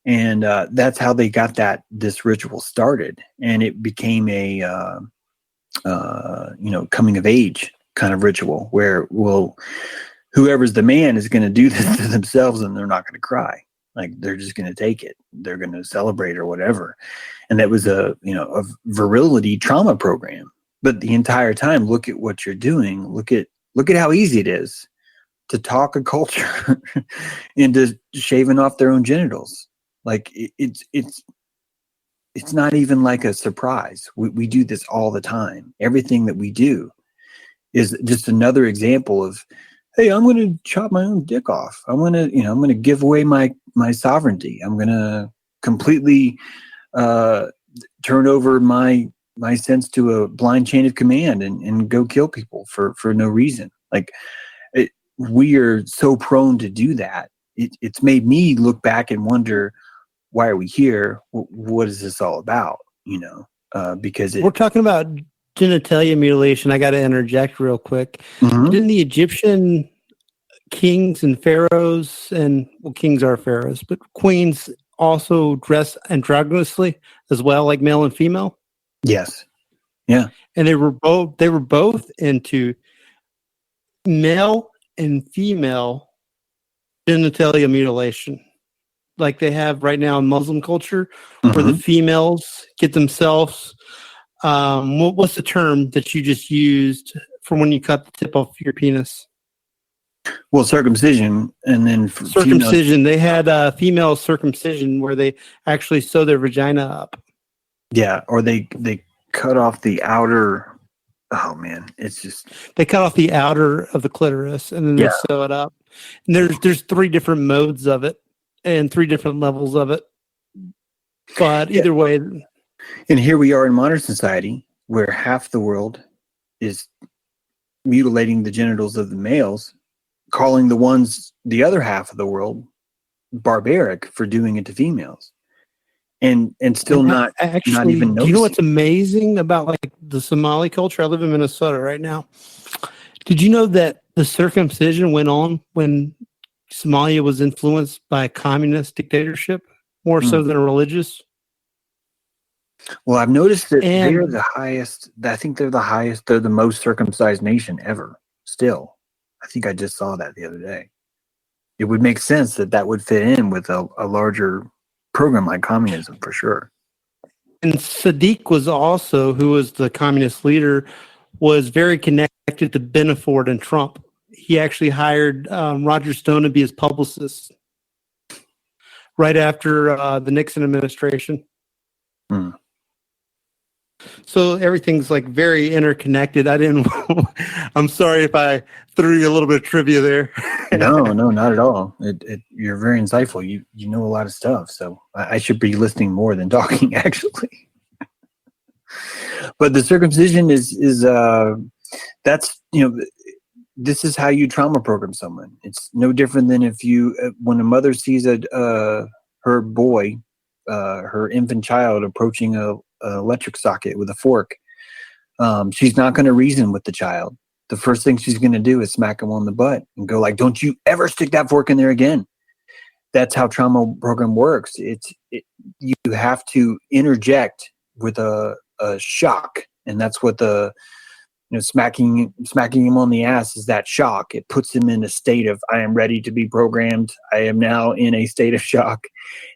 And that's how they got this ritual started. And it became a coming of age kind of ritual where, well, whoever's the man is going to do this to themselves and they're not going to cry. Like they're just going to take it. They're going to celebrate or whatever. And that was a virility trauma program. But the entire time, look at what you're doing. Look at how easy it is to talk a culture into shaving off their own genitals. Like it's not even like a surprise. We do this all the time. Everything that we do is just another example of, hey, I'm going to chop my own dick off. I'm going to give away my sovereignty. I'm going to completely turn over my sense to a blind chain of command and go kill people for no reason. Like we are so prone to do that. It's made me look back and wonder, why are we here? What is this all about? Because we're talking about genitalia mutilation. I got to interject real quick. Mhm. Didn't the Egyptian kings and pharaohs, and kings are pharaohs, but queens also dress androgynously as well, like male and female? Yes. Yeah. And they were both into male and female genitalia mutilation, like they have right now in Muslim culture, where the females get themselves. What's the term that you just used for when you cut the tip off your penis? Well, circumcision, and then Circumcision. They had female circumcision where they actually sew their vagina up. Yeah, or they cut off the outer. Oh man, it's just they cut off the outer of the clitoris and then they sew it up. And there's 3 different modes of it and 3 different levels of it. But either way. And here we are in modern society where half the world is mutilating the genitals of the males, calling the other half of the world barbaric for doing it to females. And still not even noticing. Do you know what's amazing about like the Somali culture? I live in Minnesota right now. Did you know that the circumcision went on when Somalia was influenced by a communist dictatorship more so than a religious? Well, I've noticed that they're the highest. I think they're the highest. They're the most circumcised nation ever. Still, I think I just saw that the other day. It would make sense that would fit in with a larger program like communism for sure. And Sadiq was also, who was the communist leader, was very connected to Benaford and Trump. He actually hired Roger Stone to be his publicist right after the Nixon administration. So everything's like very interconnected. I'm sorry if I threw you a little bit of trivia there. No, not at all. You're very insightful. You know a lot of stuff. So I should be listening more than talking, actually. But the circumcision is that's, this is how you trauma program someone. It's no different than if when a mother sees her boy, her infant child approaching an electric socket with a fork, she's not going to reason with the child. The first thing she's going to do is smack him on the butt and go like, don't you ever stick that fork in there again. That's how trauma program works. You have to interject with a shock. And that's what smacking him on the ass is that shock. It puts him in a state of, I am ready to be programmed. I am now in a state of shock.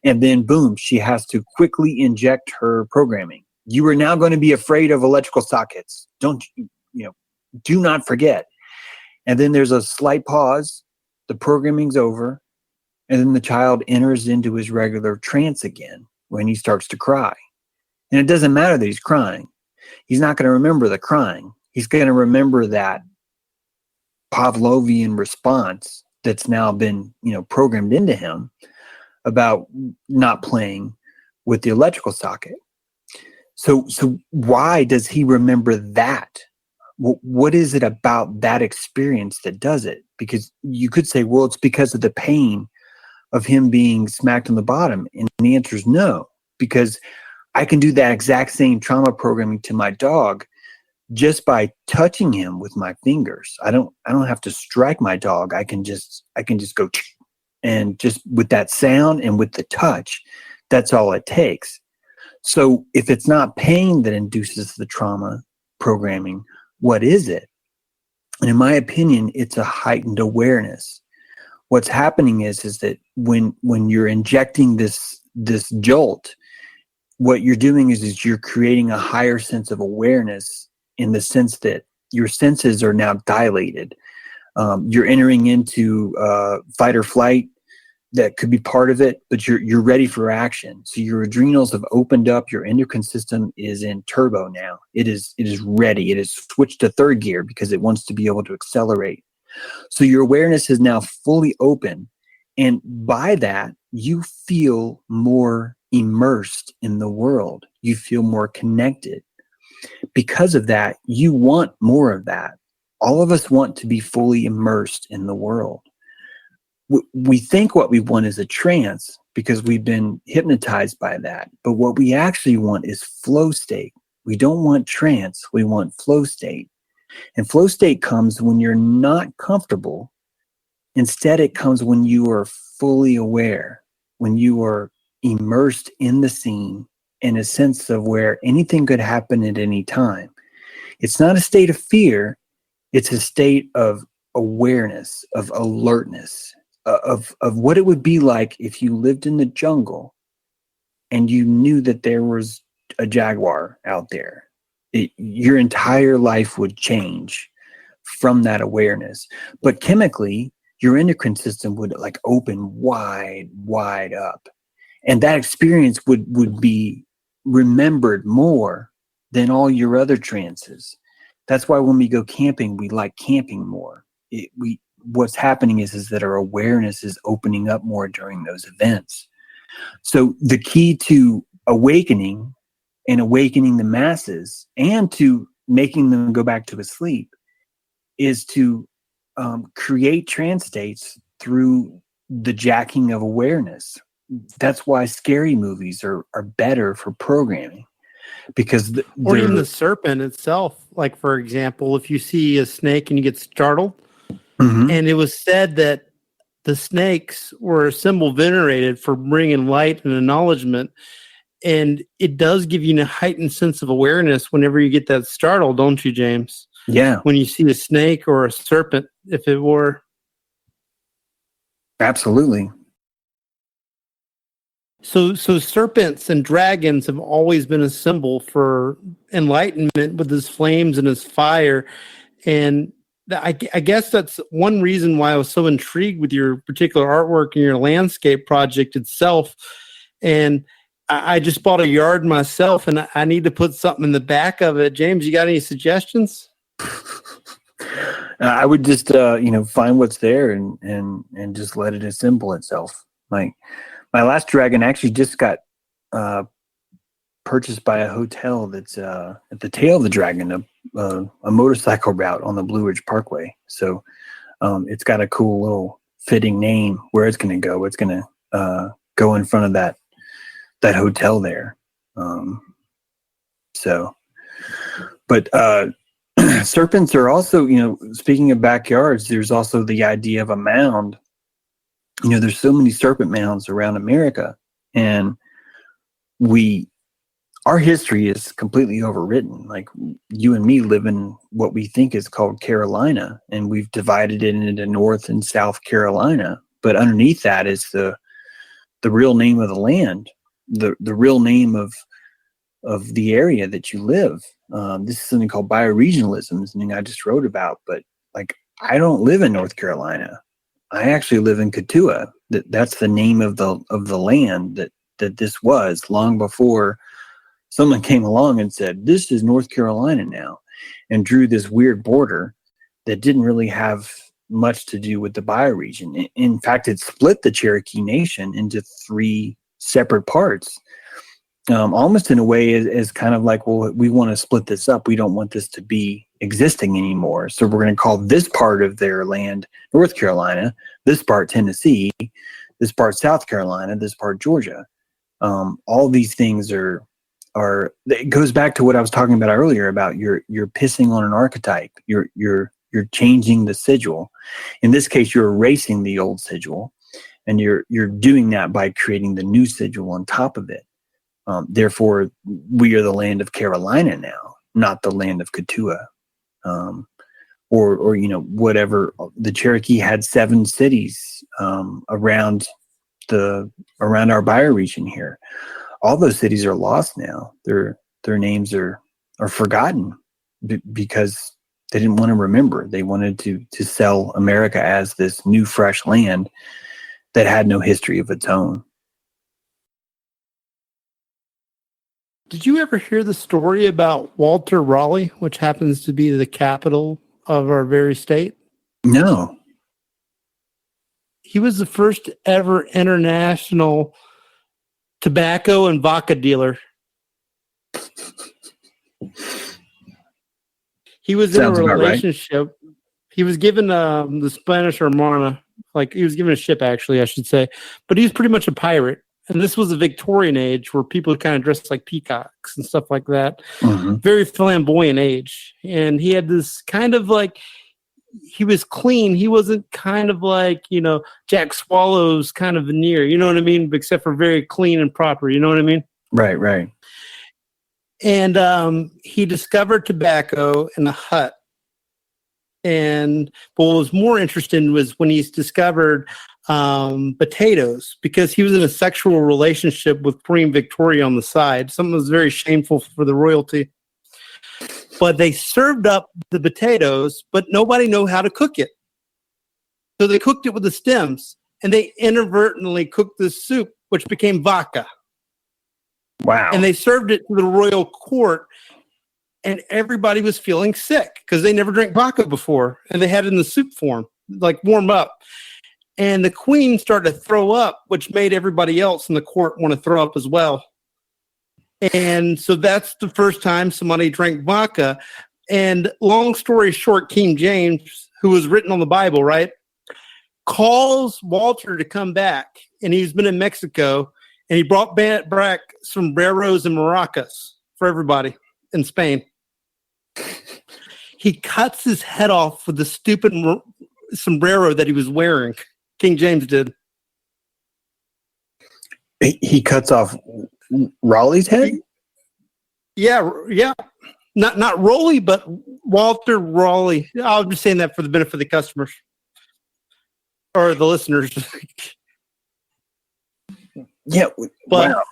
And then boom, she has to quickly inject her programming. You are now going to be afraid of electrical sockets. Do not forget. And then there's a slight pause. The programming's over. And then the child enters into his regular trance again when he starts to cry. And it doesn't matter that he's crying. He's not going to remember the crying. He's going to remember that Pavlovian response that's now been, programmed into him about not playing with the electrical socket. So why does he remember that? What is it about that experience that does it? Because you could say, well, it's because of the pain of him being smacked on the bottom. And the answer is no, because I can do that exact same trauma programming to my dog just by touching him with my fingers. I don't have to strike my dog. I can just go, and just with that sound and with the touch, that's all it takes. So if it's not pain that induces the trauma programming, what is it? And in my opinion, it's a heightened awareness. What's happening is that when you're injecting this jolt, what you're doing is you're creating a higher sense of awareness, in the sense that your senses are now dilated. You're entering into fight or flight. That could be part of it, but you're ready for action. So your adrenals have opened up. Your endocrine system is in turbo now. It is ready. It has switched to third gear because it wants to be able to accelerate. So your awareness is now fully open, and by that you feel more immersed in the world. You feel more connected. Because of that, you want more of that. All of us want to be fully immersed in the world. We think what we want is a trance because we've been hypnotized by that. But what we actually want is flow state. We don't want trance. We want flow state. And flow state comes when you're not comfortable. Instead, it comes when you are fully aware, when you are immersed in the scene in a sense of where anything could happen at any time. It's not a state of fear. It's a state of awareness, of alertness. Of what it would be like if you lived in the jungle and you knew that there was a jaguar out there. Your entire life would change from that awareness. But chemically, your endocrine system would like open wide up. And that experience would be remembered more than all your other trances. That's why when we go camping, we like camping more. What's happening is that our awareness is opening up more during those events. So the key to awakening and awakening the masses and to making them go back to a sleep is to create trance states through the jacking of awareness. That's why scary movies are better for programming, because or even the serpent itself. Like, for example, if you see a snake and you get startled, and it was said that the snakes were a symbol venerated for bringing light and acknowledgement. And it does give you a heightened sense of awareness whenever you get that startled, don't you, James? Yeah. When you see a snake or a serpent, if it were. Absolutely. So serpents and dragons have always been a symbol for enlightenment with his flames and his fire. And I guess that's one reason why I was so intrigued with your particular artwork and your landscape project itself. And I just bought a yard myself, and I need to put something in the back of it. James, you got any suggestions? I would just, find what's there and just let it assemble itself. Like my last dragon actually just got purchased by a hotel that's at the tail of the dragon, a motorcycle route on the Blue Ridge Parkway. So it's got a cool little fitting name where it's going to go. It's going to go in front of that hotel there. But serpents are also, speaking of backyards, there's also the idea of a mound. There's so many serpent mounds around America, and our history is completely overwritten. Like, you and me live in what we think is called Carolina, and we've divided it into North and South Carolina. But underneath that is the real name of the land, the real name of the area that you live. This is something called bioregionalism, something I just wrote about. But like, I don't live in North Carolina. I actually live in Katua. That's the name of the land that this was long before someone came along and said, this is North Carolina now, and drew this weird border that didn't really have much to do with the bioregion. In fact, it split the Cherokee Nation into 3 separate parts, almost in a way as kind of like, well, we want to split this up. We don't want this to be existing anymore. So we're going to call this part of their land North Carolina, this part Tennessee, this part South Carolina, this part Georgia. All these things it goes back to what I was talking about earlier about you're pissing on an archetype. You're changing the sigil. In this case, you're erasing the old sigil, and you're doing that by creating the new sigil on top of it. Therefore, we are the land of Carolina now, not the land of Katua, or whatever. The Cherokee had 7 cities around our bioregion here. All those cities are lost now. Their names are forgotten because They didn't want to remember. They wanted to sell America as this new, fresh land that had no history of its own. Did you ever hear the story about Walter Raleigh, which happens to be the capital of our very state? No. He was the first ever international tobacco and vodka dealer. He was Sounds in a about right. relationship. He was given the Spanish Armada, like he was given a ship, actually, I should say. But he was pretty much a pirate. And this was the Victorian age where people kind of dressed like peacocks and stuff like that. Mm-hmm. Very flamboyant age. And he had this kind of like, he was clean. He wasn't kind of like, Jack Swallow's kind of veneer. You know what I mean? Except for very clean and proper. You know what I mean? Right, right. And he discovered tobacco in a hut. And what was more interesting was when he's discovered potatoes, because he was in a sexual relationship with Queen Victoria on the side. Something that was very shameful for the royalty. But they served up the potatoes, but nobody knew how to cook it. So they cooked it with the stems, and they inadvertently cooked the soup, which became vodka. Wow. And they served it to the royal court, and everybody was feeling sick because they never drank vodka before, and they had it in the soup form, like warm up. And the queen started to throw up, which made everybody else in the court want to throw up as well. And so that's the first time somebody drank vodka. And long story short, King James, who was written on the Bible, right, calls Walter to come back. And he's been in Mexico, and he brought back sombreros and maracas for everybody in Spain. He cuts his head off with the stupid sombrero that he was wearing. King James did. He cuts off Raleigh's head? Yeah. Not Raleigh, but Walter Raleigh. I'm just saying that for the benefit of the customers or the listeners. Yeah. But wow.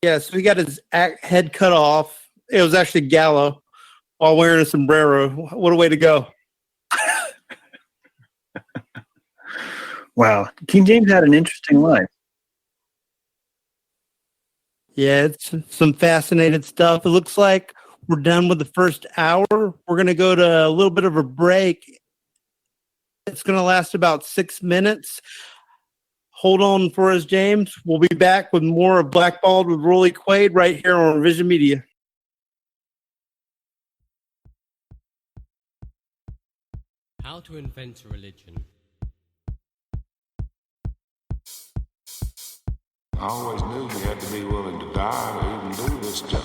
yeah, so he got his head cut off. It was actually Gallo while wearing a sombrero. What a way to go. Wow. King James had an interesting life. Yeah, it's some fascinating stuff. It looks like we're done with the first hour. We're going to go to a little bit of a break. It's going to last about 6 minutes. Hold on for us, James. We'll be back with more of Blackballed with Rolly Quaid right here on Vision Media. How to invent a religion. I always knew you had to be willing to die to even do this job.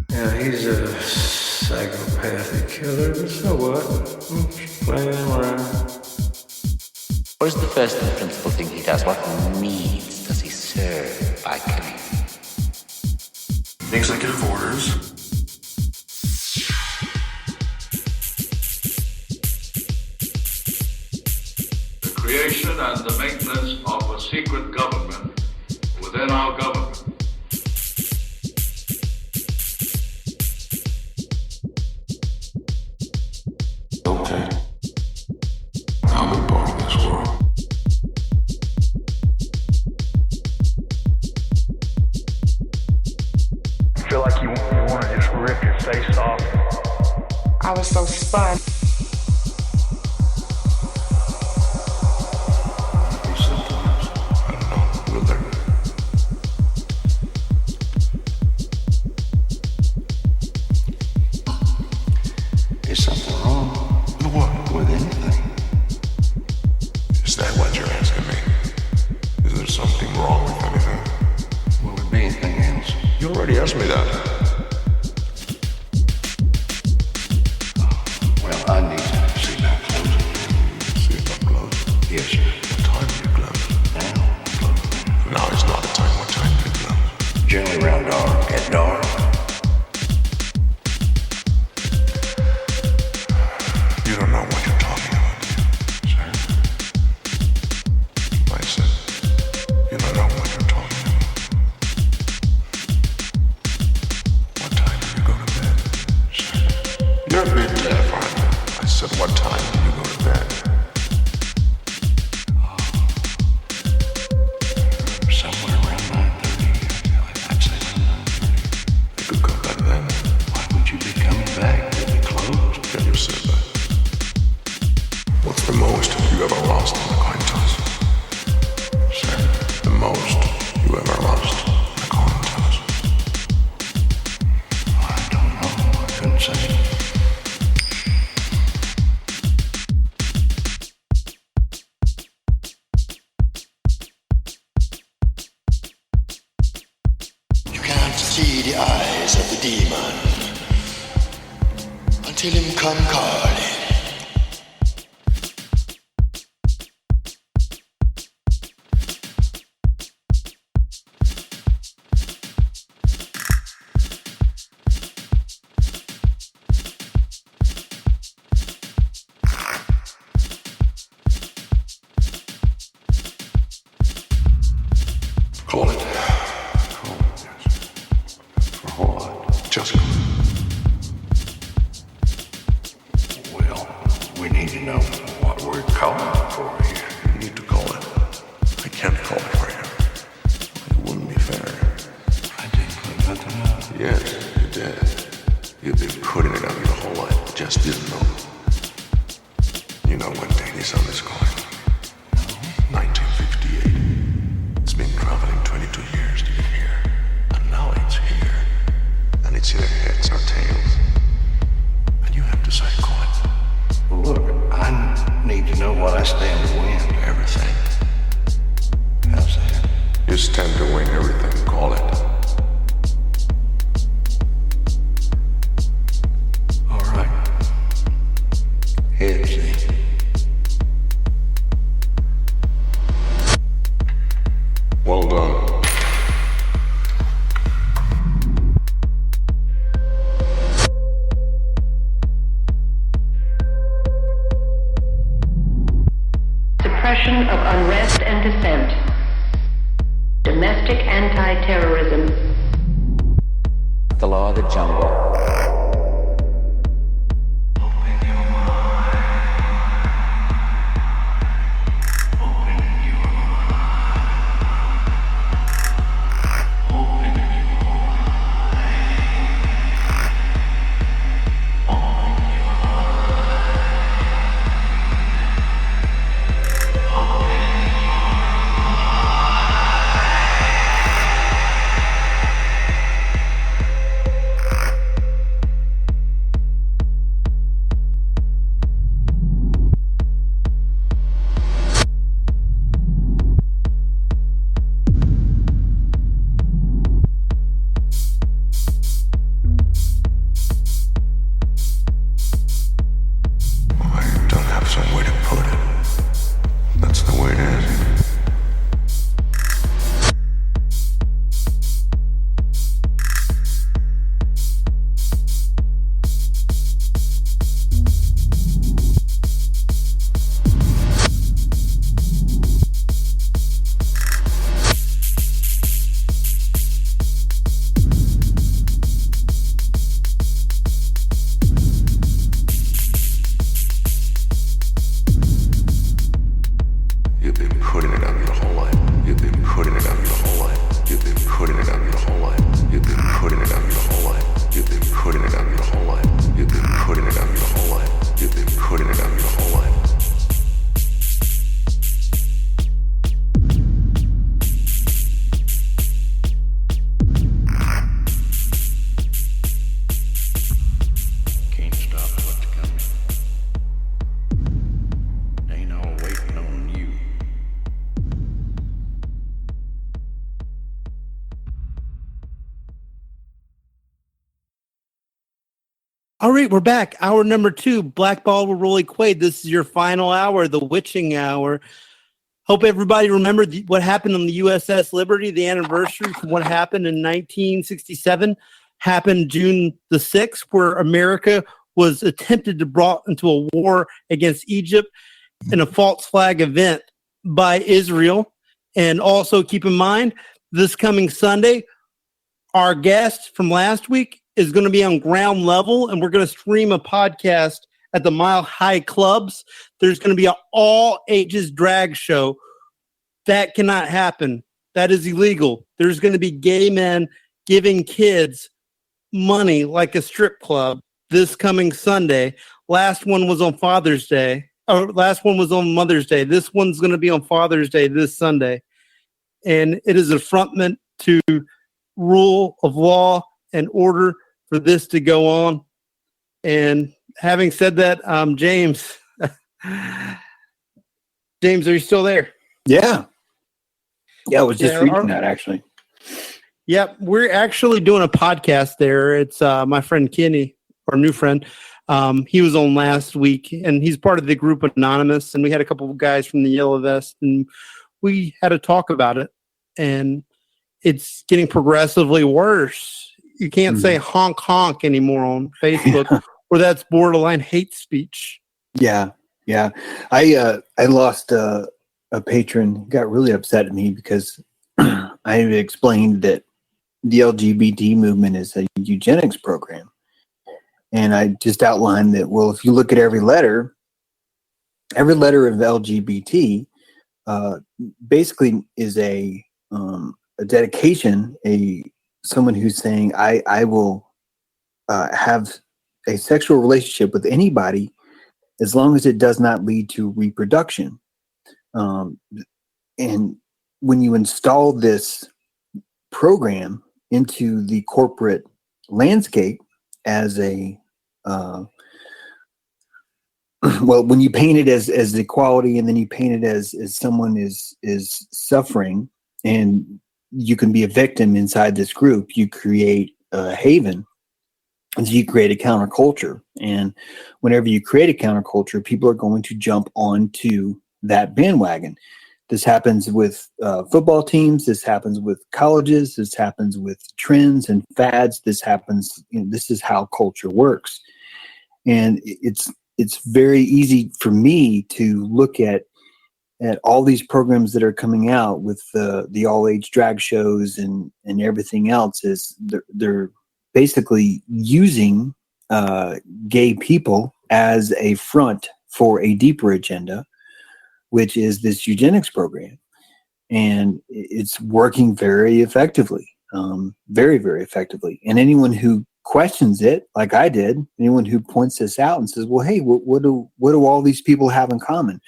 Yeah, he's a psychopathic killer, but so what? Just playing him around. What is the first and principal thing he does? What needs does he serve by killing? Executive orders. The creation and the maintenance of a secret government within our government. Okay. I'll be part of this world. You feel like you want to just rip your face off. I was so stunned. Is something wrong? With what? With anything. Is that what you're asking me? Is there something wrong with anything? What would be anything else? You already asked me that. Well, I need to see my clothes. See if I'm closed? Yes, sir. What time do you close? Now. Now is not the time. What time do you close? Generally around dark. At dark. You don't know what you're talking about, sir. I said, you don't know what you're talking about. What time do you go to bed? see the eyes of the demon until him come calling. Call it. Call it, yes. For a whole lot. Just call it. Well, we need to know what we're calling for here. You need to call it. I can't call it for you. It wouldn't be fair. I didn't put nothing up. Yes, you did. You've been putting it on your whole life. You just didn't know. You know when Danny's son is going? 1958. It's been traveling 22 years to get here. And now it's here. And it's either heads or tails. And you have to say, call it. Well, look, I need to know what I stand to win. Everything. How's that? You stand to win everything. Call it. All right. Heads then. Well done. Suppression of unrest and dissent. Domestic anti-terrorism. The law of the jungle. I don't have some way to put it. That's the way it is. You've been putting it on your whole life. You've been putting it on your whole life. You've been putting it on your whole life. You've been putting it on your whole life. You've been putting it on your whole life. You've been putting it on your whole life. You've been putting it on your whole life. Can't stop what's coming. Ain't all waiting on you. All right, we're back. Hour number 2, Blackballed with Rolly Quaid. This is your final hour, the witching hour. Hope everybody remembered what happened on the USS Liberty. The anniversary from what happened in 1967 happened June the 6th, where America was attempted to brought into a war against Egypt in a false flag event by Israel. And also keep in mind, this coming Sunday, our guest from last week is going to be on ground level, and we're going to stream a podcast at the Mile High Clubs. There's going to be an all ages drag show. That cannot happen. That is illegal. There's going to be gay men giving kids money like a strip club this coming Sunday. Last one was on Father's Day. Last one was on Mother's Day. This one's going to be on Father's Day this Sunday. And it is an affrontment to rule of law and order for this to go on. And having said that, James, James, are you still there? Yeah. Yeah, I was just reading that actually. Yep, we're actually doing a podcast there. It's my friend Kenny, our new friend. He was on last week, and he's part of the group Anonymous. And we had a couple of guys from the Yellow Vest, and we had a talk about it. And it's getting progressively worse. You can't say honk honk anymore on Facebook, or that's borderline hate speech. Yeah. I lost a patron. Got really upset at me because I explained that the LGBT movement is a eugenics program. And I just outlined that, well, if you look at every letter of LGBT basically is a dedication, someone who's saying, I will have a sexual relationship with anybody as long as it does not lead to reproduction. And when you install this program into the corporate landscape as a when you paint it as equality, and then you paint it as someone is suffering, and you can be a victim inside this group, you create a haven. And so you create a counterculture. And whenever you create a counterculture, people are going to jump onto that bandwagon. This happens with football teams. This happens with colleges. This happens with trends and fads. This happens. This is how culture works. And it's very easy for me to look at all these programs that are coming out with the all age drag shows and everything else. Is they're basically using gay people as a front for a deeper agenda, which is this eugenics program. And it's working very effectively, very, very effectively. And anyone who questions it, like I did, anyone who points this out and says, well, hey, what do all these people have in common?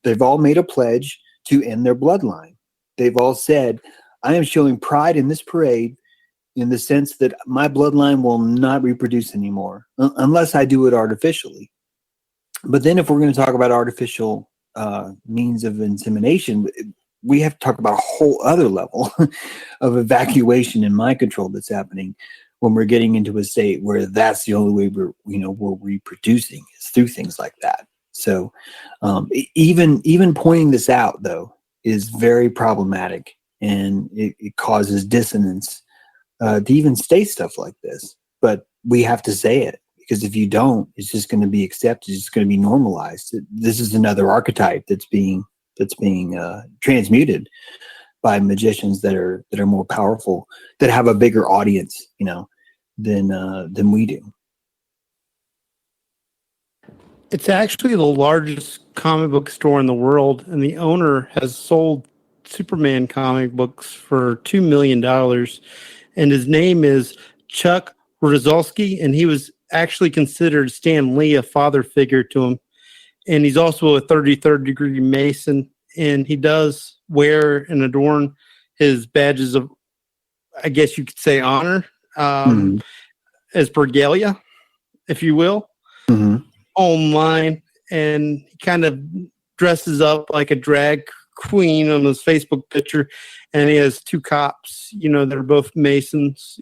They've all made a pledge to end their bloodline. They've all said, I am showing pride in this parade in the sense that my bloodline will not reproduce anymore unless I do it artificially. But then if we're going to talk about artificial means of insemination, we have to talk about a whole other level of evacuation and mind control that's happening when we're getting into a state where that's the only way we're reproducing is through things like that. So even pointing this out, though, is very problematic, and it causes dissonance to even state stuff like this. But we have to say it, because if you don't, it's just going to be accepted. It's going to be normalized. This is another archetype that's being transmuted by magicians that are more powerful, that have a bigger audience, than we do. It's actually the largest comic book store in the world, and the owner has sold Superman comic books for $2 million. And his name is Chuck Rozalski, and he was actually considered Stan Lee a father figure to him. And he's also a 33rd degree Mason, and he does wear and adorn his badges of, I guess you could say, honor, as per Galia, if you will, online. And he kind of dresses up like a drag queen on his Facebook picture, and he has two cops, that are both Masons.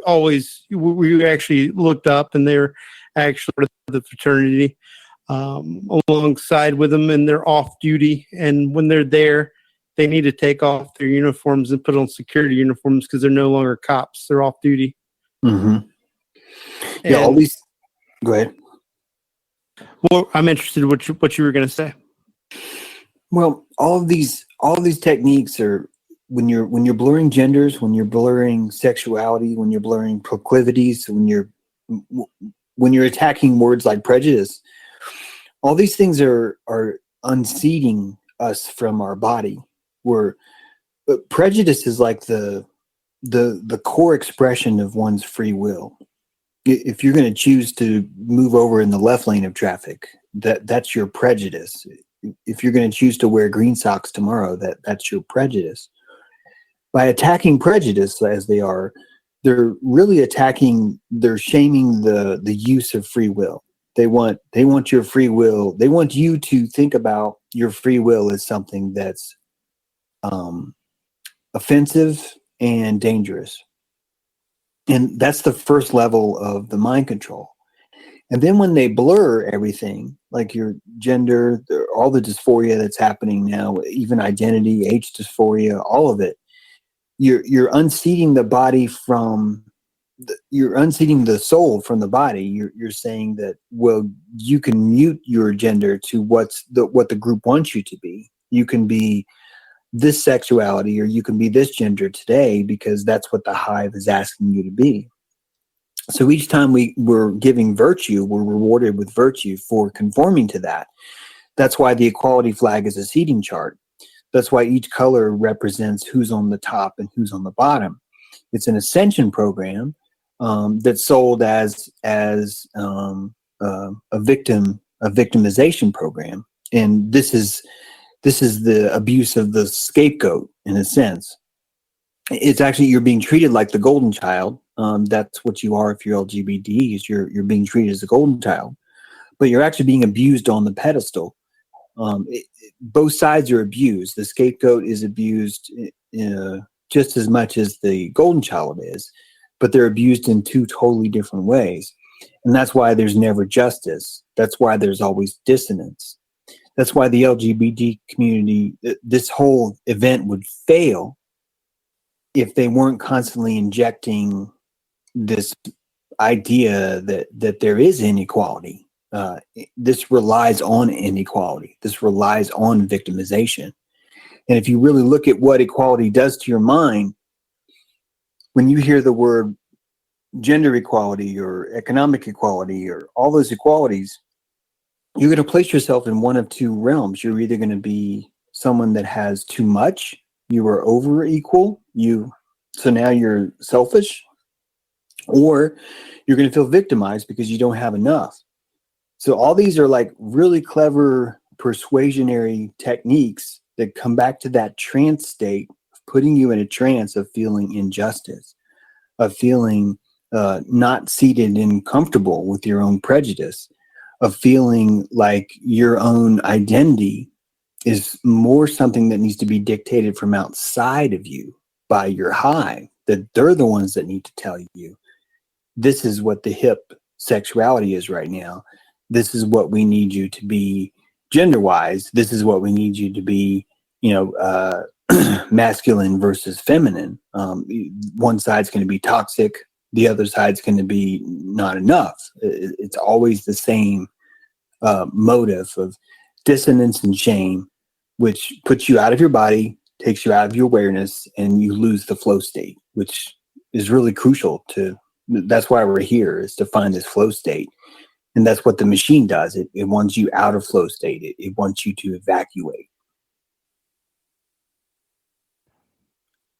Always, we actually looked up, and they're actually the fraternity alongside with them, and they're off duty. And when they're there, they need to take off their uniforms and put on security uniforms because they're no longer cops; they're off duty. Yeah, all these. Go ahead. Well, I'm interested in what you were going to say. Well, all of these techniques are when you're blurring genders, when you're blurring sexuality, when you're blurring proclivities, when you're attacking words like prejudice. All these things are unseating us from our body. But prejudice is like the core expression of one's free will. If you're going to choose to move over in the left lane of traffic, that's your prejudice. If you're going to choose to wear green socks tomorrow, that's your prejudice. By attacking prejudice as they are, they're really they're shaming the use of free will. They want your free will. They want you to think about your free will as something that's offensive, and dangerous. And that's the first level of the mind control. And then when they blur everything, like your gender, all the dysphoria that's happening now, even identity, age dysphoria, all of it, you're unseating the body from, you're unseating the soul from the body. You're saying that, well, you can mute your gender to what the group wants you to be. You can be this sexuality, or you can be this gender today because that's what the hive is asking you to be. So each time we're giving virtue, we're rewarded with virtue for conforming to that. That's why the equality flag is a seating chart. That's why each color represents who's on the top and who's on the bottom. It's an ascension program that's sold as a victimization program, and this is the abuse of the scapegoat in a sense. It's actually, you're being treated like the golden child. That's what you are if you're LGBT. Is you're being treated as a golden child, but you're actually being abused on the pedestal. Both sides are abused. The scapegoat is abused just as much as the golden child is, but they're abused in two totally different ways. And that's why there's never justice. That's why there's always dissonance. That's why the LGBT community, this whole event would fail if they weren't constantly injecting this idea that there is inequality. This relies on inequality. This relies on victimization. And if you really look at what equality does to your mind, when you hear the word gender equality or economic equality or all those equalities, you're going to place yourself in one of two realms. You're either going to be someone that has too much, you are over equal, so now you're selfish, or you're going to feel victimized because you don't have enough. So all these are like really clever persuasionary techniques that come back to that trance state, putting you in a trance of feeling injustice, of feeling not seated and comfortable with your own prejudice, of feeling like your own identity is more something that needs to be dictated from outside of you by your hive, that they're the ones that need to tell you, this is what the hip sexuality is right now. This is what we need you to be gender-wise. This is what we need you to be, masculine versus feminine. One side's going to be toxic. The other side's going to be not enough. It's always the same motive of dissonance and shame, which puts you out of your body, takes you out of your awareness, and you lose the flow state, which is really crucial to, that's why we're here, is to find this flow state. And that's what the machine does. It wants you out of flow state. It wants you to evacuate.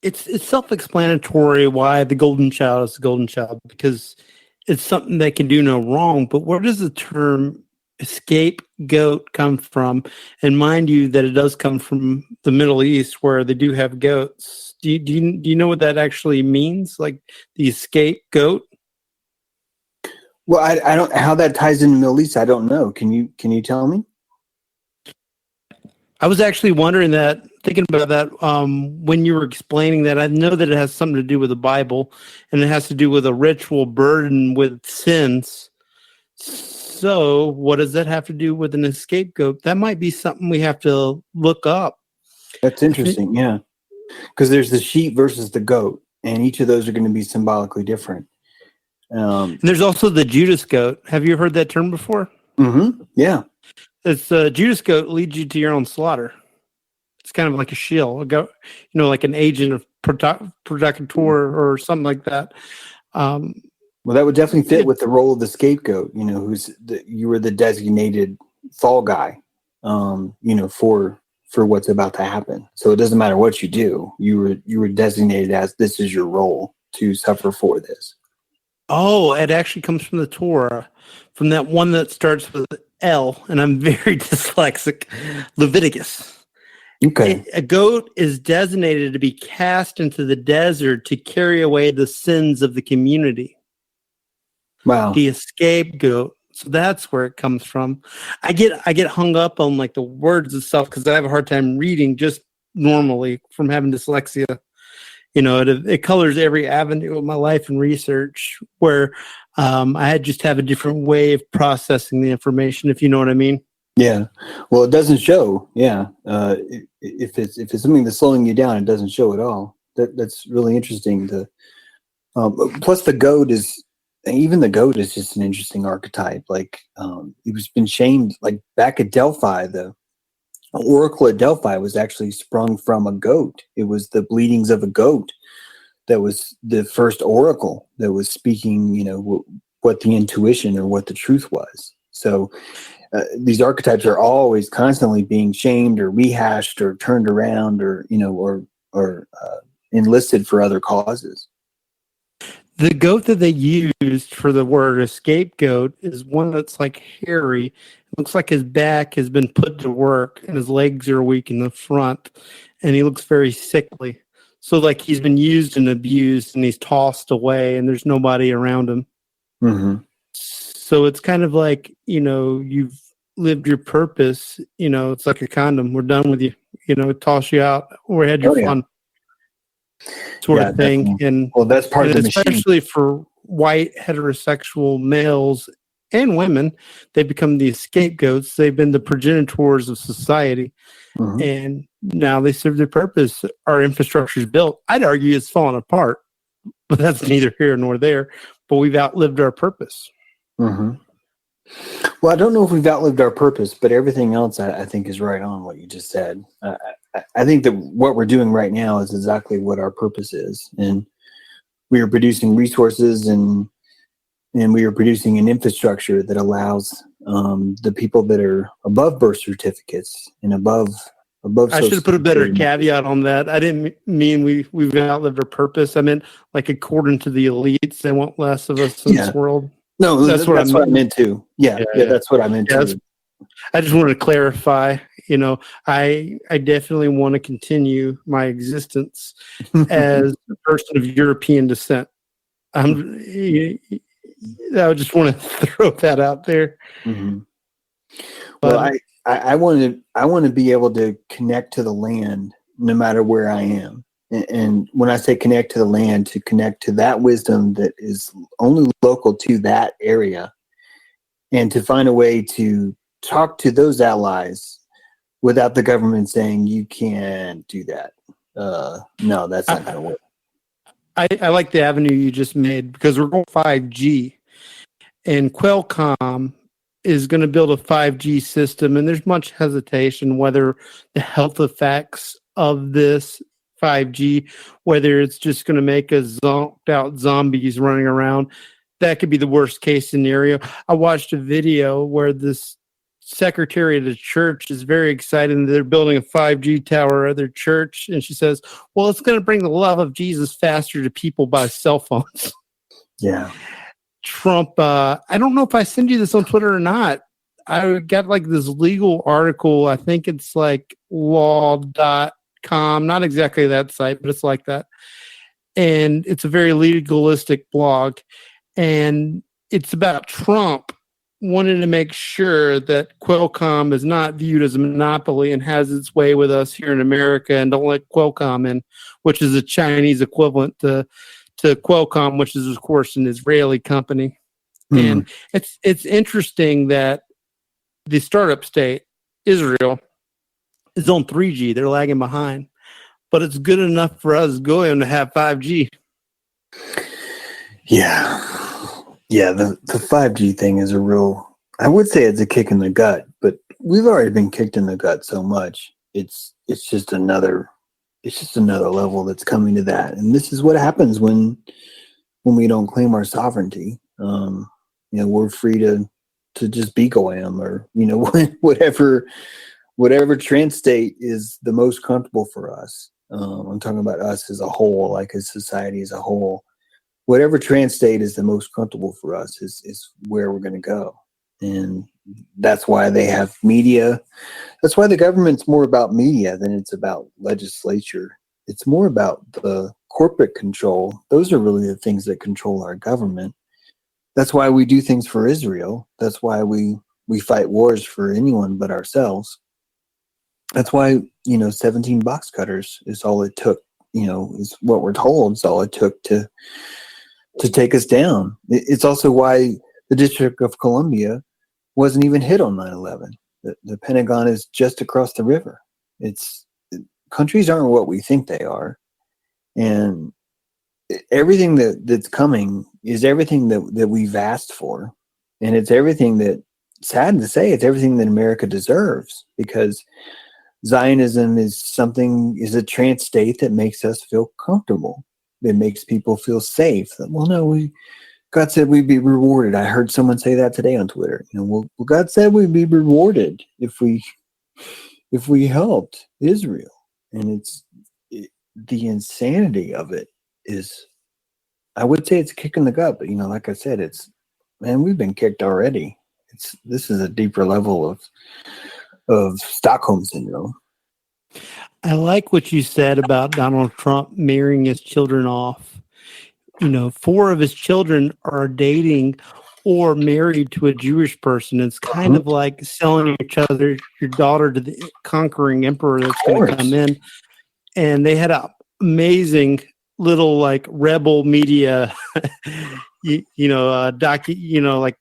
It's self-explanatory why the golden child is the golden child, because it's something that can do no wrong. But where does the term scapegoat come from? And mind you, that it does come from the Middle East, where they do have goats. Do you know what that actually means? Like the scapegoat? Well, I don't, how that ties into the Middle East, I don't know. Can you tell me? I was actually wondering that, thinking about that when you were explaining that. I know that it has something to do with the Bible, and it has to do with a ritual burden with sins. So what does that have to do with an scapegoat? That might be something we have to look up. That's interesting, yeah. Because there's the sheep versus the goat, and each of those are going to be symbolically different. And there's also the Judas goat. Have you heard that term before? Mm-hmm. Yeah. It's Judas goat leads you to your own slaughter. It's kind of like a shill, a goat, like an agent of provocateur or something like that. Well, that would definitely fit with the role of the scapegoat. You were the designated fall guy, for what's about to happen. So it doesn't matter what you do. You were designated as, this is your role to suffer for this. Oh, it actually comes from the Torah, from that one that starts with L, and I'm very dyslexic, Leviticus. Okay. A goat is designated to be cast into the desert to carry away the sins of the community. Wow. The scapegoat. So that's where it comes from. I get hung up on like the words and stuff because I have a hard time reading just normally from having dyslexia. it colors every avenue of my life and research, where I just have a different way of processing the information, if you know what I mean. Yeah. Well, it doesn't show. Yeah. If it's something that's slowing you down, it doesn't show at all. That's really interesting. Plus the goat is just an interesting archetype. Like, it was been shamed, like back at Delphi, the oracle at Delphi was actually sprung from a goat. It was the bleatings of a goat that was the first oracle that was speaking, what the intuition or what the truth was. So these archetypes are always constantly being shamed or rehashed or turned around or enlisted for other causes. The goat that they used for the word scapegoat is one that's like hairy. It looks like his back has been put to work and his legs are weak in the front, and he looks very sickly. So like he's been used and abused and he's tossed away and there's nobody around him. Mm-hmm. So it's kind of like, you've lived your purpose. It's like a condom. We're done with you. Toss you out. We had your fun. Sort of thing. Definitely. And well, that's part of the machine. Especially for white heterosexual males and women, they become the scapegoats. They've been the progenitors of society. Mm-hmm. And now they serve their purpose. Our infrastructure is built. I'd argue it's fallen apart, but that's neither here nor there. But we've outlived our purpose. Mm-hmm. Well, I don't know if we've outlived our purpose, but everything else I think is right on what you just said. I think that what we're doing right now is exactly what our purpose is. And we are producing resources and we are producing an infrastructure that allows the people that are above birth certificates and above. I should have put a better caveat on that. I didn't mean we've outlived our purpose. I meant like according to the elites, they want less of us in this world. No, that's what I meant to. Yeah, that's what I meant to. I just wanted to clarify. I definitely want to continue my existence as a person of European descent. I just want to throw that out there. Mm-hmm. Well, I want to be able to connect to the land no matter where I am. And when I say connect to the land, to connect to that wisdom that is only local to that area, and to find a way to talk to those allies without the government saying you can't do that. No, that's not going to work. I like the avenue you just made, because we're going 5G, and Qualcomm is going to build a 5G system, and there's much hesitation whether the health effects of this 5G, whether it's just going to make us zonked out zombies running around. That could be the worst case scenario. I watched a video where this secretary of the church is very excited that they're building a 5G tower at their church, and she says, well, it's going to bring the love of Jesus faster to people by cell phones. Yeah. Trump, I don't know if I send you this on Twitter or not. I got like this legal article. I think it's like law.com, not exactly that site, but it's like that. And it's a very legalistic blog. And it's about Trump wanting to make sure that Qualcomm is not viewed as a monopoly and has its way with us here in America, and don't let Qualcomm in, which is a Chinese equivalent to Qualcomm, which is, of course, an Israeli company. And it's interesting that the startup state, Israel, is on 3G. They're lagging behind. But it's good enough for us going to have 5G. Yeah. Yeah, the 5G thing is I would say it's a kick in the gut, but we've already been kicked in the gut so much. It's just another level that's coming to that. And this is what happens when we don't claim our sovereignty. We're free to just be Goyim, or whatever trans state is the most comfortable for us. I'm talking about us as a whole, like as society as a whole. Whatever trans state is the most comfortable for us is where we're going to go. And that's why they have media. That's why the government's more about media than it's about legislature. It's more about the corporate control. Those are really the things that control our government. That's why we do things for Israel. That's why we fight wars for anyone but ourselves. That's why, 17 box cutters is all it took, is what we're told. It's all it took to take us down. It's also why the District of Columbia wasn't even hit on 9/11. The Pentagon is just across the river. Countries aren't what we think they are, and everything that's coming is everything that we've asked for, and it's everything that, sad to say, it's everything that America deserves, because Zionism is a trance state that makes us feel comfortable. It makes people feel safe. Well, no, God said we'd be rewarded. I heard someone say that today on Twitter. Well, God said we'd be rewarded if we helped Israel. And the insanity of it is, I would say it's a kick in the gut, but like I said, we've been kicked already. This is a deeper level of Stockholm syndrome. I like what you said about Donald Trump marrying his children off. 4 of his children are dating or married to a Jewish person. It's kind of like selling your daughter to the conquering emperor that's going to come in. And they had an amazing little rebel media,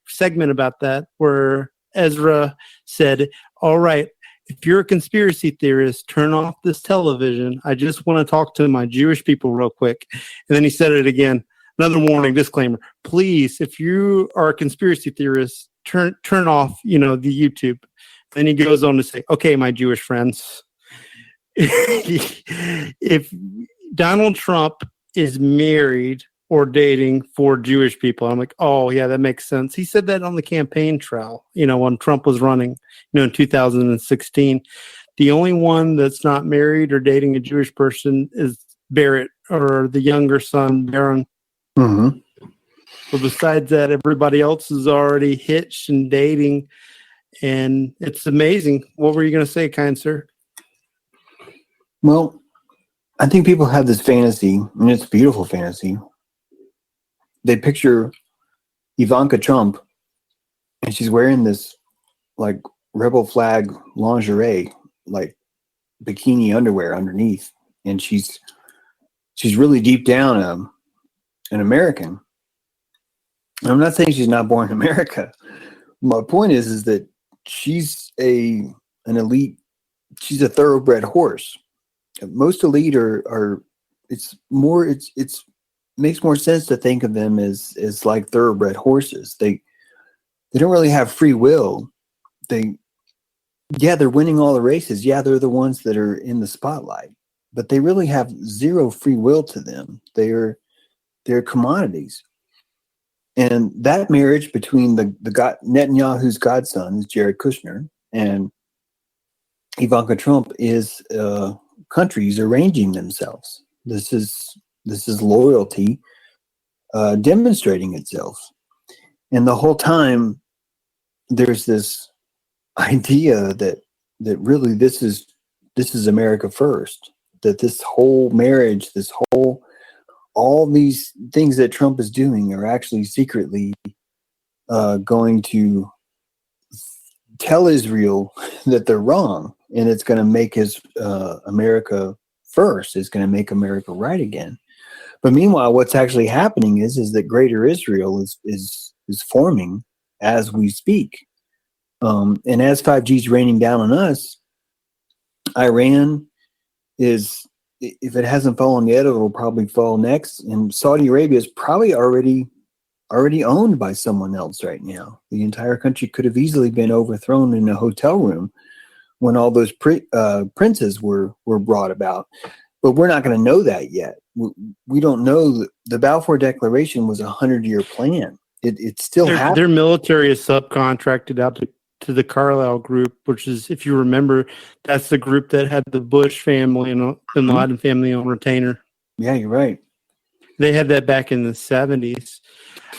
segment about that, where Ezra said, "All right, if you're a conspiracy theorist, turn off this television. I just want to talk to my Jewish people real quick." And then he said it again. Another warning, disclaimer. Please, if you are a conspiracy theorist, turn off, the YouTube. Then he goes on to say, "Okay, my Jewish friends, if Donald Trump is married or dating 4 Jewish people," I'm like, "Oh yeah, that makes sense." He said that on the campaign trail, when Trump was running, in 2016. The only one that's not married or dating a Jewish person is Barrett, or the younger son, Baron. Mm-hmm. But besides that, everybody else is already hitched and dating, and it's amazing. What were you going to say, kind sir? Well, I think people have this fantasy, and it's a beautiful fantasy. They picture Ivanka Trump, and she's wearing this rebel flag lingerie, bikini underwear underneath, and she's really deep down an American. And I'm not saying she's not born in America. My point is that she's an elite. She's a thoroughbred horse. Most elite are makes more sense to think of them as like thoroughbred horses. They don't really have free will. They're winning all the races. Yeah, they're the ones that are in the spotlight, but they really have zero free will to them. They're commodities. And that marriage between Netanyahu's godson, Jared Kushner, and Ivanka Trump is countries arranging themselves. This is loyalty demonstrating itself. And the whole time there's this idea that really this is America first, that this whole marriage, all these things that Trump is doing are actually secretly going to tell Israel that they're wrong, and it's going to make his America first. It's going to make America right again. But meanwhile, what's actually happening is that Greater Israel is forming as we speak. And as 5G is raining down on us, Iran is, if it hasn't fallen yet, it will probably fall next. And Saudi Arabia is probably already owned by someone else right now. The entire country could have easily been overthrown in a hotel room when all those princes were brought about. But we're not going to know that yet. We don't know. The Balfour Declaration was a 100-year plan. It still happened. Their military is subcontracted out to the Carlyle Group, which is, if you remember, that's the group that had the Bush family and Bin Laden family on retainer. Yeah, you're right. They had that back in the 70s.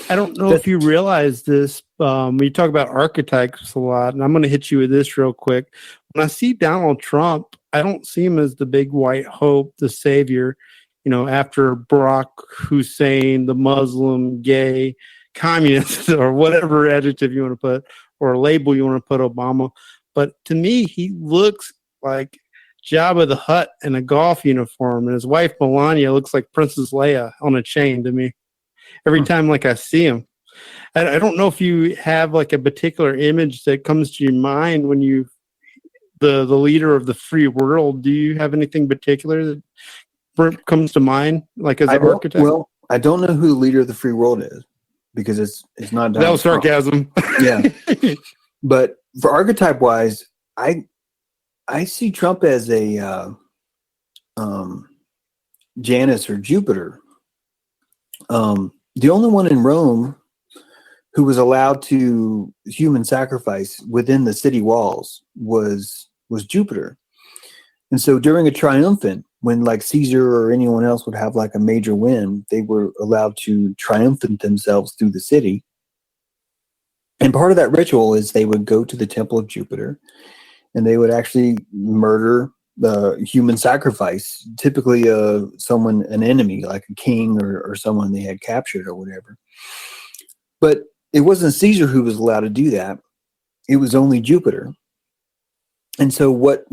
I don't know if you realize this. We talk about archetypes a lot, and I'm going to hit you with this real quick. When I see Donald Trump, I don't see him as the big white hope, the savior, after Barack Hussein, the Muslim, gay, communist, or whatever adjective you want to put, or label you want to put Obama. But to me, he looks like Jabba the Hutt in a golf uniform, and his wife Melania looks like Princess Leia on a chain to me. Every time like I see him. I don't know if you have like a particular image that comes to your mind when you the leader of the free world. Do you have anything particular that comes to mind, like as an archetype? Well, I don't know who the leader of the free world is because it's not Donald that was sarcasm. Yeah, but for archetype wise, I see Trump as a Janus or Jupiter. The only one in Rome who was allowed to human sacrifice within the city walls was Jupiter. And so during a triumphant, when like Caesar or anyone else would have like a major win, they were allowed to triumphant themselves through the city. And part of that ritual is they would go to the temple of Jupiter and they would actually murder the human sacrifice, typically someone, an enemy, like a king or someone they had captured or whatever. But it wasn't Caesar who was allowed to do that. It was only Jupiter. And so what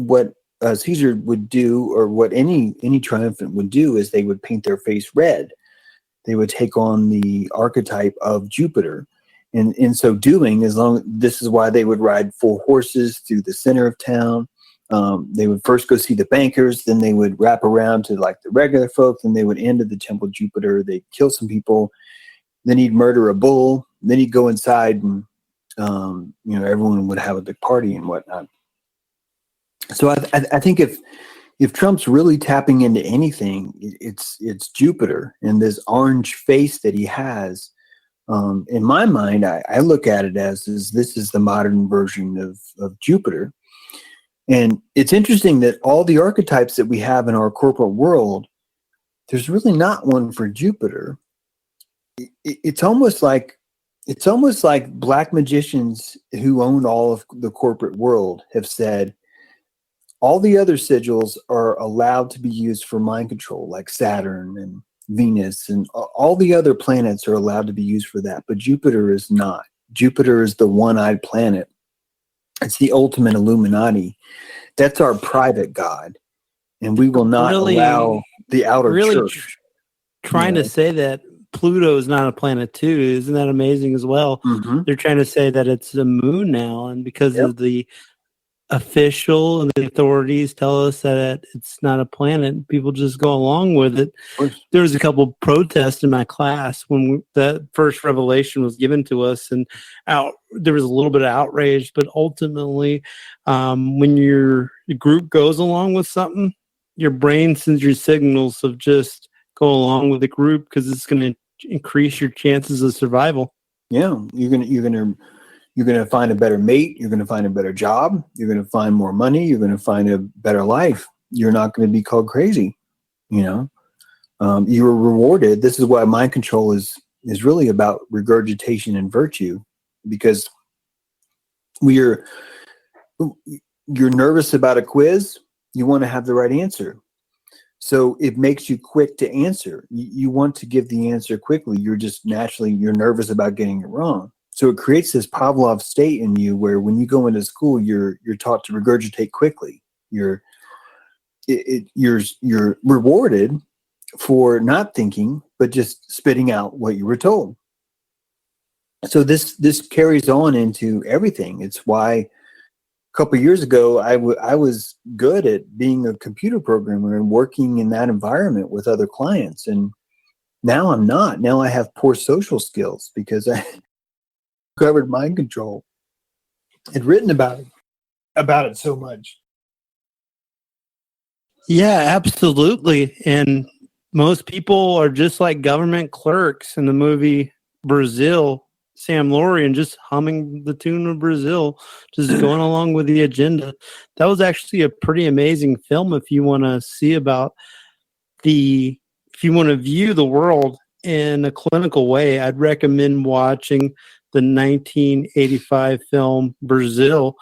Caesar would do, or what any triumphant would do, is they would paint their face red. They would take on the archetype of Jupiter. And in so doing, this is why they would ride 4 horses through the center of town. They would first go see the bankers, then they would wrap around to like the regular folk, then they would end at the temple of Jupiter. They'd kill some people, then he'd murder a bull, then he'd go inside and everyone would have a big party and whatnot. So I think if Trump's really tapping into anything, it's Jupiter and this orange face that he has. In my mind, I look at it as this is the modern version of Jupiter. And it's interesting that all the archetypes that we have in our corporate world, there's really not one for Jupiter. It's almost like black magicians who own all of the corporate world have said, all the other sigils are allowed to be used for mind control, like Saturn and Venus, and all the other planets are allowed to be used for that, but Jupiter is not. Jupiter is the one-eyed planet. It's the ultimate Illuminati. That's our private God, and we will not allow the outer church. Trying to say that Pluto is not a planet too. Isn't that amazing as well? Mm-hmm. They're trying to say that it's the moon now, and because of the official and the authorities tell us that it's not a planet, people just go along with it. There was a couple protests in my class when that first revelation was given to us, and there was a little bit of outrage, but ultimately when your group goes along with something, your brain sends your signals of just go along with the group because it's going to increase your chances of survival. Yeah, you're gonna find a better mate. You're gonna find a better job. You're gonna find more money. You're gonna find a better life. You're not gonna be called crazy. You were rewarded. This is why mind control is really about regurgitation and virtue, because you're nervous about a quiz. You want to have the right answer. So it makes you quick to answer. You want to give the answer quickly. You're nervous about getting it wrong. So it creates this Pavlov state in you where when you go into school, you're taught to regurgitate quickly. You're rewarded for not thinking, but just spitting out what you were told. So this carries on into everything. It's why a couple of years ago, I was good at being a computer programmer and working in that environment with other clients. And now I'm not. Now I have poor social skills because I covered mind control and written about it so much. Yeah, absolutely. And most people are just like government clerks in the movie Brazil, Sam Lorien just humming the tune of Brazil, just going along with the agenda. That was actually a pretty amazing film if you want to see if you want to view the world in a clinical way. I'd recommend watching the 1985 film Brazil,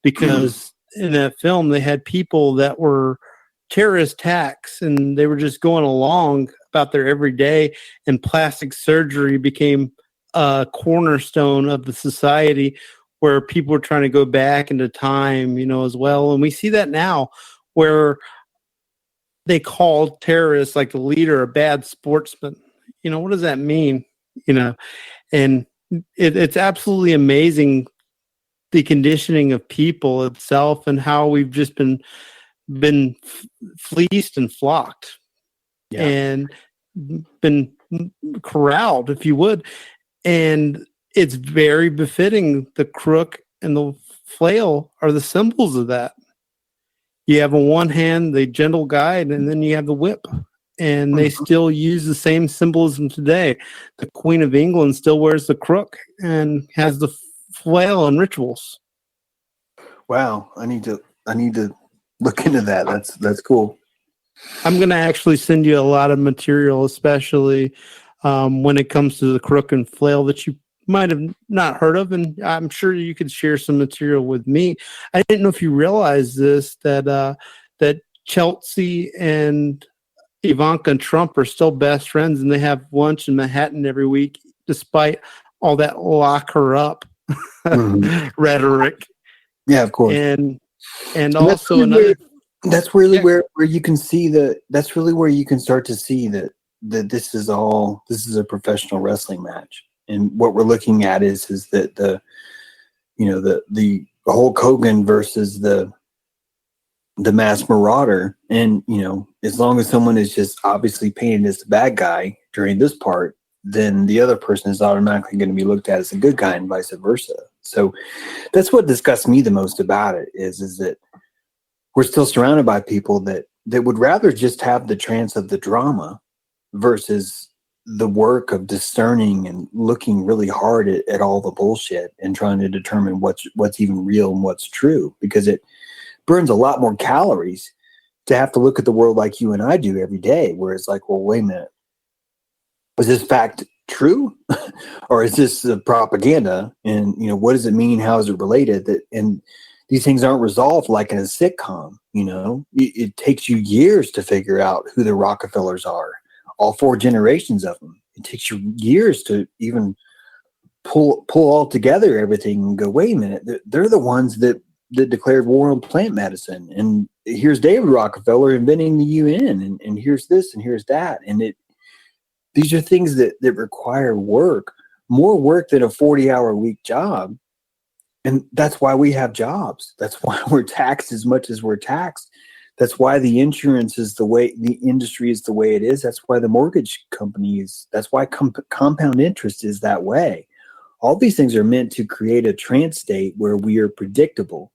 because in that film they had people that were terrorist attacks and they were just going along about their everyday, and plastic surgery became a cornerstone of the society where people were trying to go back into time, as well. And we see that now where they call terrorists like the leader a bad sportsman. What does that mean? And it's absolutely amazing, the conditioning of people itself and how we've just been fleeced and flocked and been corralled, if you would. And it's very befitting. The crook and the flail are the symbols of that. You have on one hand the gentle guide, and then you have the whip. And they still use the same symbolism today. The Queen of England still wears the crook and has the flail and rituals. Wow, I need to look into that. That's cool. I'm going to actually send you a lot of material, especially when it comes to the crook and flail that you might have not heard of, and I'm sure you could share some material with me. I didn't know if you realized this, that Chelsea and Ivanka and Trump are still best friends, and they have lunch in Manhattan every week, despite all that lock her up rhetoric. Yeah, of course. And also another. That's really where you can see that's really where you can start to see that this is a professional wrestling match. And what we're looking at is that the Hulk Hogan versus the mass marauder. And, as long as someone is just obviously painted as the bad guy during this part, then the other person is automatically going to be looked at as a good guy and vice versa. So that's what disgusts me the most about it is that we're still surrounded by people that would rather just have the trance of the drama versus the work of discerning and looking really hard at all the bullshit and trying to determine what's even real and what's true, because it burns a lot more calories to have to look at the world like you and I do every day, where it's like, well, wait a minute, is this fact true or is this propaganda? And what does it mean? How is it related? And these things aren't resolved like in a sitcom. It takes you years to figure out who the Rockefellers are, all 4 generations of them. It takes you years to even pull all together everything and go, wait a minute, they're the ones that declared war on plant medicine. And here's David Rockefeller inventing the UN, and here's this and here's that. And these are things that require work, more work than a 40-hour week job. And that's why we have jobs. That's why we're taxed as much as we're taxed. That's why the insurance is the way, the industry is the way it is. That's why the mortgage companies, that's why compound interest is that way. All these things are meant to create a trance state where we are predictable.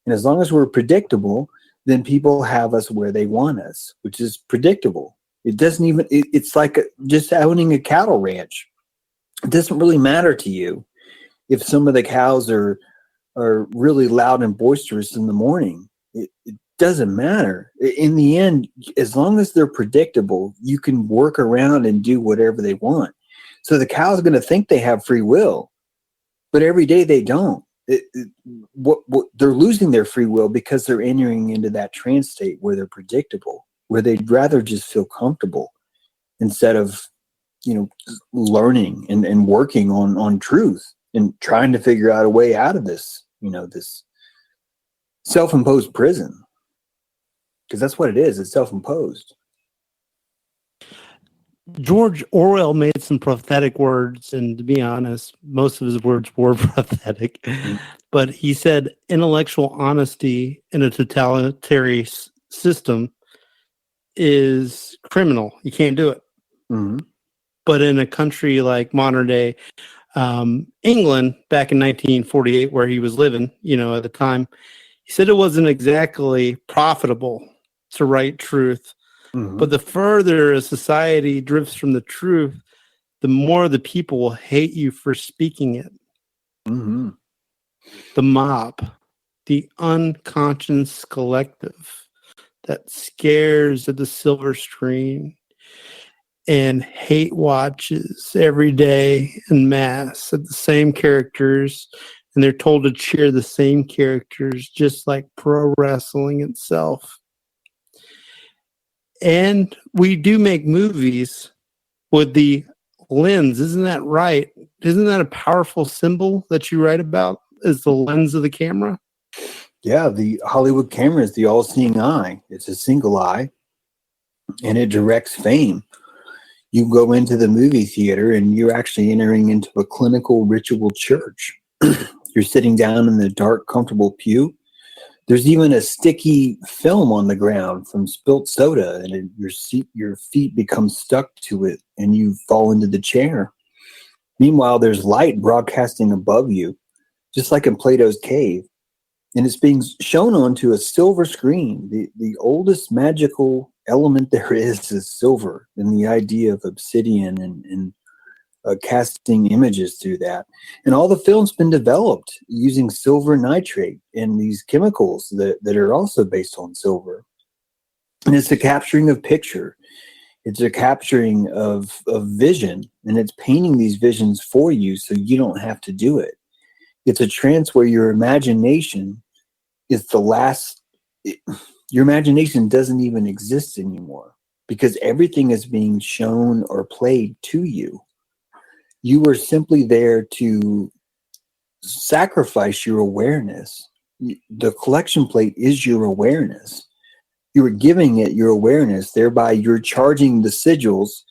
And as long as we're predictable, then people have us where they want us, which is predictable. It doesn't even, it's like just owning a cattle ranch. It doesn't really matter to you if some of the cows are really loud and boisterous in the morning. It doesn't matter. In the end, as long as they're predictable, you can work around and do whatever they want. So the cow's going to think they have free will, but every day they don't. They're losing their free will because they're entering into that trance state where they're predictable, where they'd rather just feel comfortable instead of, learning and working on truth and trying to figure out a way out of this, this self-imposed prison. Because that's what it is. It's self-imposed. George Orwell made some prophetic words, and to be honest, most of his words were prophetic. But he said intellectual honesty in a totalitarian system is criminal. You can't do it. Mm-hmm. But in a country like modern day England, back in 1948, where he was living, at the time, he said it wasn't exactly profitable to write truth. Mm-hmm. But the further a society drifts from the truth, the more the people will hate you for speaking it. Mm-hmm. The mob, the unconscious collective that scares at the silver screen and hate watches every day en masse at the same characters, and they're told to cheer the same characters, just like pro wrestling itself. And we do make movies with the lens. Isn't that right? Isn't that a powerful symbol that you write about, is the lens of the camera? Yeah, the Hollywood camera is the all-seeing eye. It's a single eye, and it directs fame. You go into the movie theater, and you're actually entering into a clinical ritual church. You're sitting down in the dark, comfortable pew. There's even a sticky film on the ground from spilt soda, and your feet become stuck to it, and you fall into the chair. Meanwhile, there's light broadcasting above you, just like in Plato's cave, and it's being shown onto a silver screen. The oldest magical element there is silver, and the idea of obsidian and casting images through that. And all the film's been developed using silver nitrate and these chemicals that are also based on silver. And it's a capturing of picture. It's a capturing of vision, and it's painting these visions for you so you don't have to do it. It's a trance where your imagination is your imagination doesn't even exist anymore because everything is being shown or played to you. You are simply there to sacrifice your awareness. The collection plate is your awareness. You are giving it your awareness, thereby you're charging the sigils.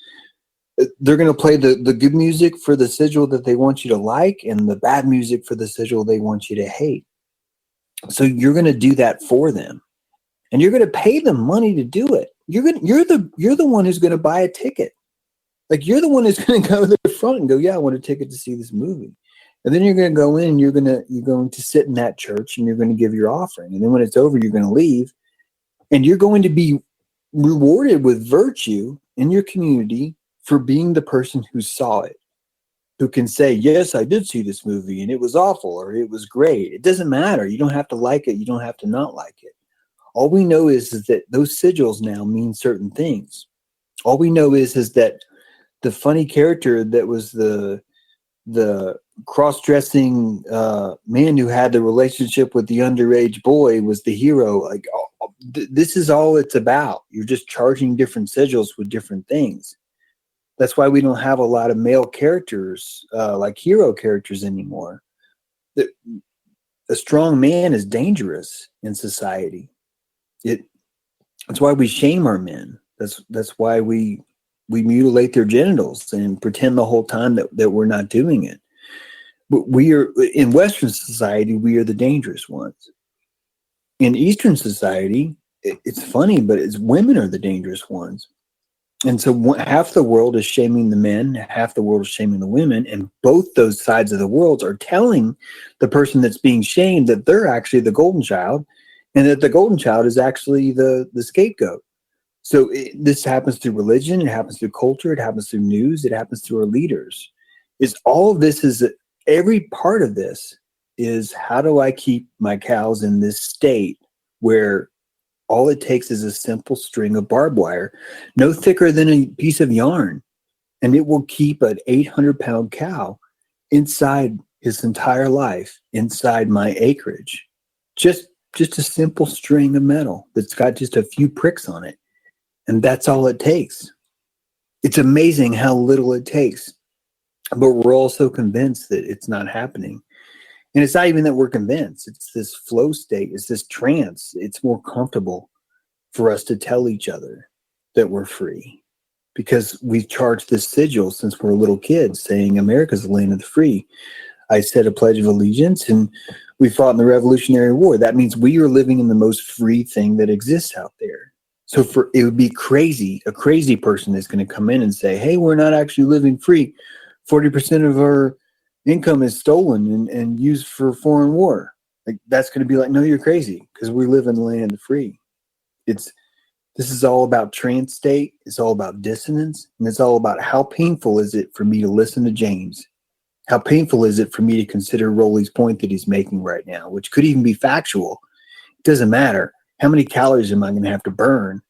They're going to play the good music for the sigil that they want you to like and the bad music for the sigil they want you to hate. So you're going to do that for them. And you're going to pay them money to do it. You're the one who's going to buy a ticket. Like you're the one who's going to go to the front and go, yeah, I want a ticket to see this movie. And then you're going to go in and you're going to sit in that church and you're going to give your offering. And then when it's over, you're going to leave and you're going to be rewarded with virtue in your community for being the person who saw it, who can say, yes, I did see this movie and it was awful or it was great. It doesn't matter. You don't have to like it. You don't have to not like it. All we know is that those sigils now mean certain things. All we know is that the funny character that was the cross-dressing man who had the relationship with the underage boy was the hero. Like this is all it's about. You're just charging different sigils with different things. That's why we don't have a lot of male characters like hero characters anymore. A strong man is dangerous in society. That's why we shame our men. That's why we mutilate their genitals and pretend the whole time that we're not doing it. But we are in Western society, we are the dangerous ones. In Eastern society, it's funny, but it's women are the dangerous ones. And so half the world is shaming the men, half the world is shaming the women, and both those sides of the world are telling the person that's being shamed that they're actually the golden child, and that the golden child is actually the scapegoat. So this happens through religion, it happens through culture, it happens through news, it happens through our leaders. Every part of this is how do I keep my cows in this state where all it takes is a simple string of barbed wire, no thicker than a piece of yarn, and it will keep an 800-pound cow inside his entire life, inside my acreage. Just a simple string of metal that's got just a few pricks on it. And that's all it takes. It's amazing how little it takes. But we're also convinced that it's not happening. And it's not even that we're convinced. It's this flow state. It's this trance. It's more comfortable for us to tell each other that we're free. Because we've charged this sigil since we're little kids saying America's the land of the free. I said a pledge of allegiance and we fought in the Revolutionary War. That means we are living in the most free thing that exists out there. So it would be crazy. A crazy person is going to come in and say, hey, we're not actually living free. 40% of our income is stolen and used for foreign war. Like that's going to be like, no, you're crazy because we live in the land of the free. This is all about trance state. It's all about dissonance. And it's all about how painful is it for me to listen to James? How painful is it for me to consider Rowley's point that he's making right now, which could even be factual? It doesn't matter. How many calories am I going to have to burn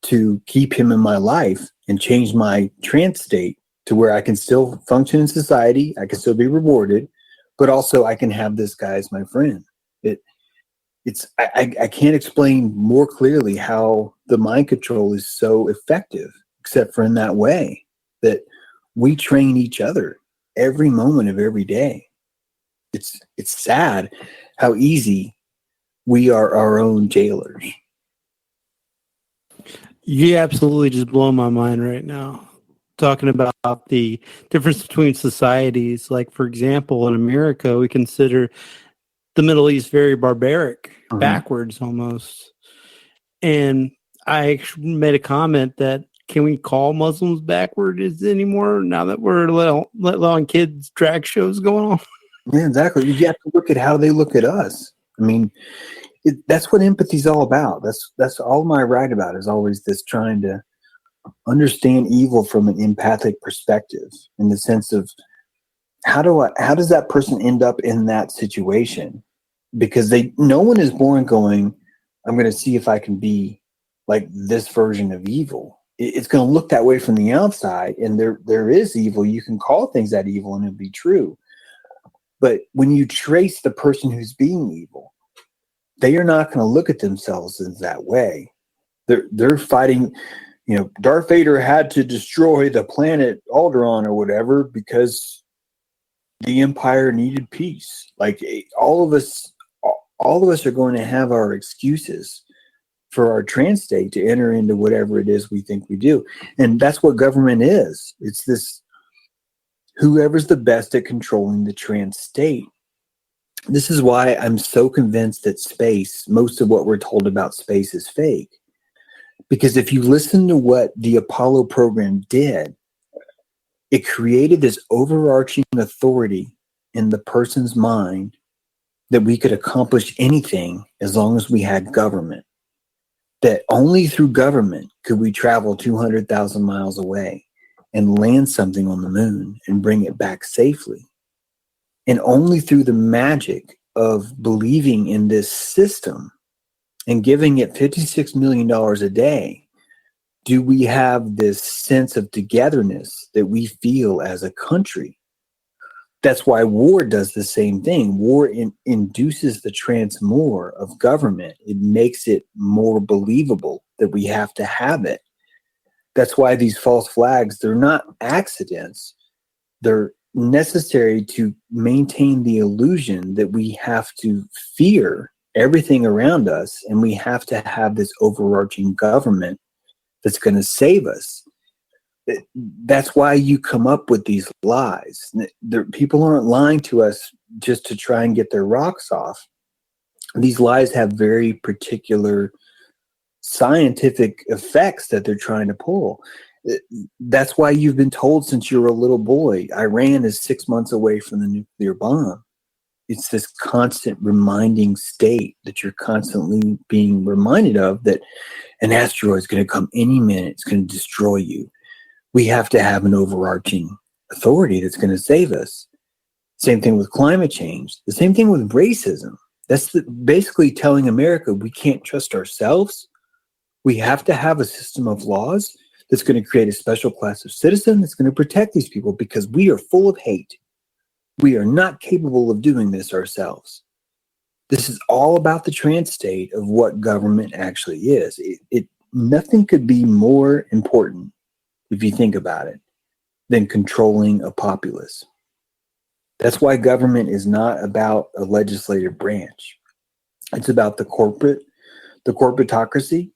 to keep him in my life and change my trance state to where I can still function in society, I can still be rewarded, but also I can have this guy as my friend. I can't explain more clearly how the mind control is so effective, except for in that way that we train each other every moment of every day. It's sad how easy we are our own jailers. You absolutely just blow my mind right now. Talking about the difference between societies. Like, for example, in America, we consider the Middle East very barbaric, backwards almost. And I made a comment that, can we call Muslims backwards anymore now that we're allowing kids drag shows going on? Yeah, exactly. You have to look at how they look at us. I mean, that's what empathy is all about. That's all my write about is always this trying to understand evil from an empathic perspective, in the sense of how does that person end up in that situation? Because no one is born going, I'm going to see if I can be like this version of evil. It's going to look that way from the outside, and there is evil. You can call things that evil and it'll be true. But when you trace the person who's being evil, they are not going to look at themselves in that way. They're fighting, Darth Vader had to destroy the planet Alderaan or whatever because the Empire needed peace. Like all of us are going to have our excuses for our trans state to enter into whatever it is we think we do. And that's what government is. It's this, whoever's the best at controlling the trans state. This is why I'm so convinced that space, most of what we're told about space is fake. Because if you listen to what the Apollo program did, it created this overarching authority in the person's mind that we could accomplish anything as long as we had government. That only through government could we travel 200,000 miles away and land something on the moon and bring it back safely. And only through the magic of believing in this system and giving it $56 million a day do we have this sense of togetherness that we feel as a country. That's why war does the same thing. War induces the transmore of government. It makes it more believable that we have to have it. That's why these false flags, they're not accidents. They're necessary to maintain the illusion that we have to fear everything around us, and we have to have this overarching government that's going to save us. That's why you come up with these lies. People aren't lying to us just to try and get their rocks off. These lies have very particular scientific effects that they're trying to pull. That's why you've been told since you were a little boy, Iran is 6 months away from the nuclear bomb. It's this constant reminding state that you're constantly being reminded of, that an asteroid is going to come any minute. It's going to destroy you. We have to have an overarching authority that's going to save us. Same thing with climate change. The same thing with racism. That's basically telling America we can't trust ourselves. We have to have a system of laws that's going to create a special class of citizen that's going to protect these people because we are full of hate. We are not capable of doing this ourselves. This is all about the trans state of what government actually is. Nothing could be more important, if you think about it, than controlling a populace. That's why government is not about a legislative branch. It's about the corporatocracy.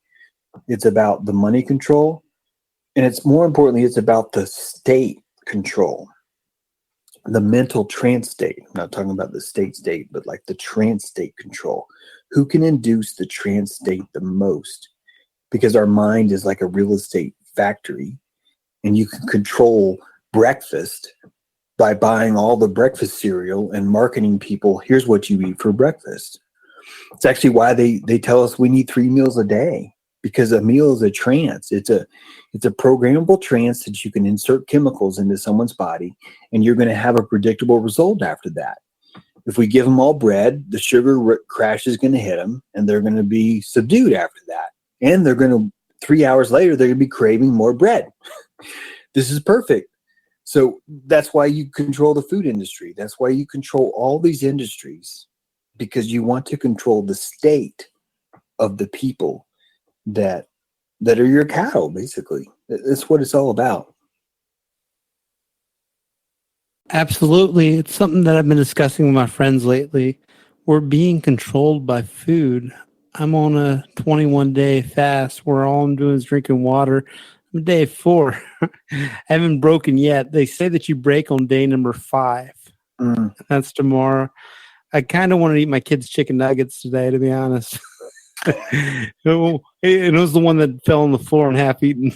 It's about the money control. And it's more importantly, it's about the state control. The mental trans state. I'm not talking about the state, but like the trans state control. Who can induce the trans state the most? Because our mind is like a real estate factory, and you can control breakfast by buying all the breakfast cereal and marketing people, here's what you eat for breakfast. It's actually why they tell us we need 3 meals a day, because a meal is a trance. It's a programmable trance that you can insert chemicals into someone's body, and you're going to have a predictable result after that. If we give them all bread, the sugar crash is going to hit them, and they're going to be subdued after that. And they're going to, 3 hours later, they're going to be craving more bread. This is perfect. So that's why you control the food industry. That's why you control all these industries, because you want to control the state of the people that are your cattle, basically. That's what it's all about. Absolutely. It's something that I've been discussing with my friends lately, we're being controlled by food. I'm on a 21-day fast where all I'm doing is drinking water. I'm day 4. I haven't broken yet. They say that you break on day number 5. That's tomorrow. I kind of want to eat my kids' chicken nuggets today, to be honest. It was the one that fell on the floor and half eaten.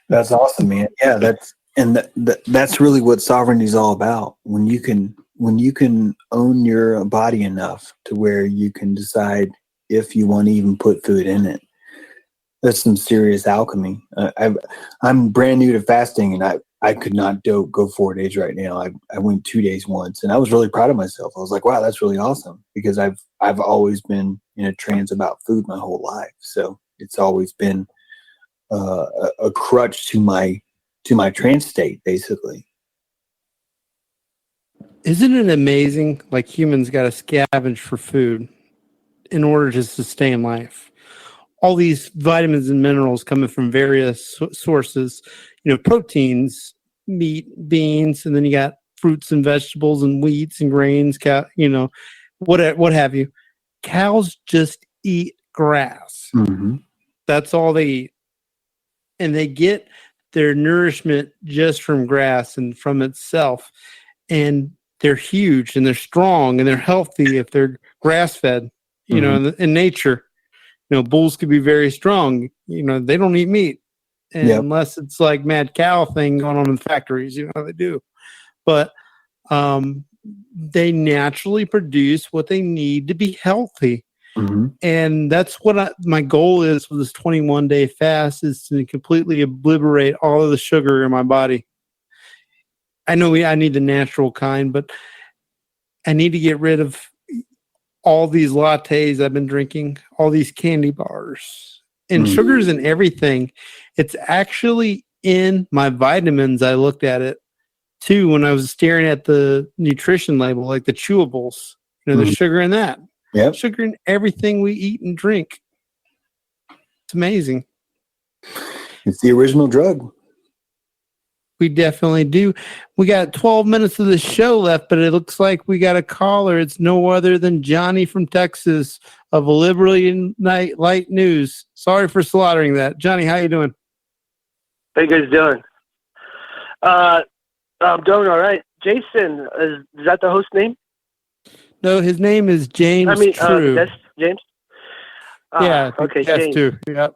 That's awesome, man. Yeah, that's really what sovereignty is all about. When you can own your body enough to where you can decide if you want to even put food in it. That's some serious alchemy. I'm brand new to fasting, and I could not go 4 days right now. I went 2 days once, and I was really proud of myself. I was like, wow, that's really awesome, because I've always been in a trance about food my whole life. So it's always been a crutch to my trance state, basically. Isn't it amazing? Like, humans got to scavenge for food in order to sustain life. All these vitamins and minerals coming from various sources, proteins, meat, beans, and then you got fruits and vegetables and wheats and grains, what have you. Cows just eat grass. Mm-hmm. That's all they eat. And they get their nourishment just from grass and from itself. And they're huge and they're strong and they're healthy if they're grass-fed, in nature. Bulls could be very strong. They don't eat meat unless it's like mad cow thing going on in factories. They do. But they naturally produce what they need to be healthy. Mm-hmm. And that's what my goal is with this 21-day fast, is to completely obliterate all of the sugar in my body. I know I need the natural kind, but I need to get rid of all these lattes I've been drinking, all these candy bars, and sugar's in everything. It's actually in my vitamins. I looked at it too when I was staring at the nutrition label, like the chewables. There's sugar in that. Yep. Sugar in everything we eat and drink. It's amazing. It's the original drug. We definitely do. We got 12 minutes of the show left, but it looks like we got a caller. It's no other than Johnny from Texas of Liberty Light News. Sorry for slaughtering that. Johnny, how you doing? How you guys doing? I'm doing all right. Jason, is that the host name? No, his name is James True. That's James? Yeah. Okay, yes, James. too. Yep.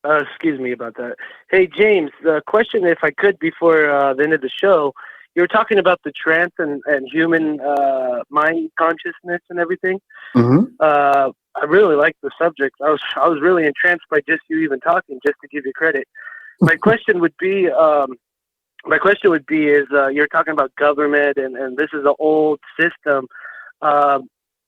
Excuse me about that. Hey, James, the question, if I could, before the end of the show, you were talking about the trance and human mind consciousness and everything. Mm-hmm. I really like the subject. I was really entranced by just you even talking, just to give you credit. My question would be, you're talking about government and this is an old system.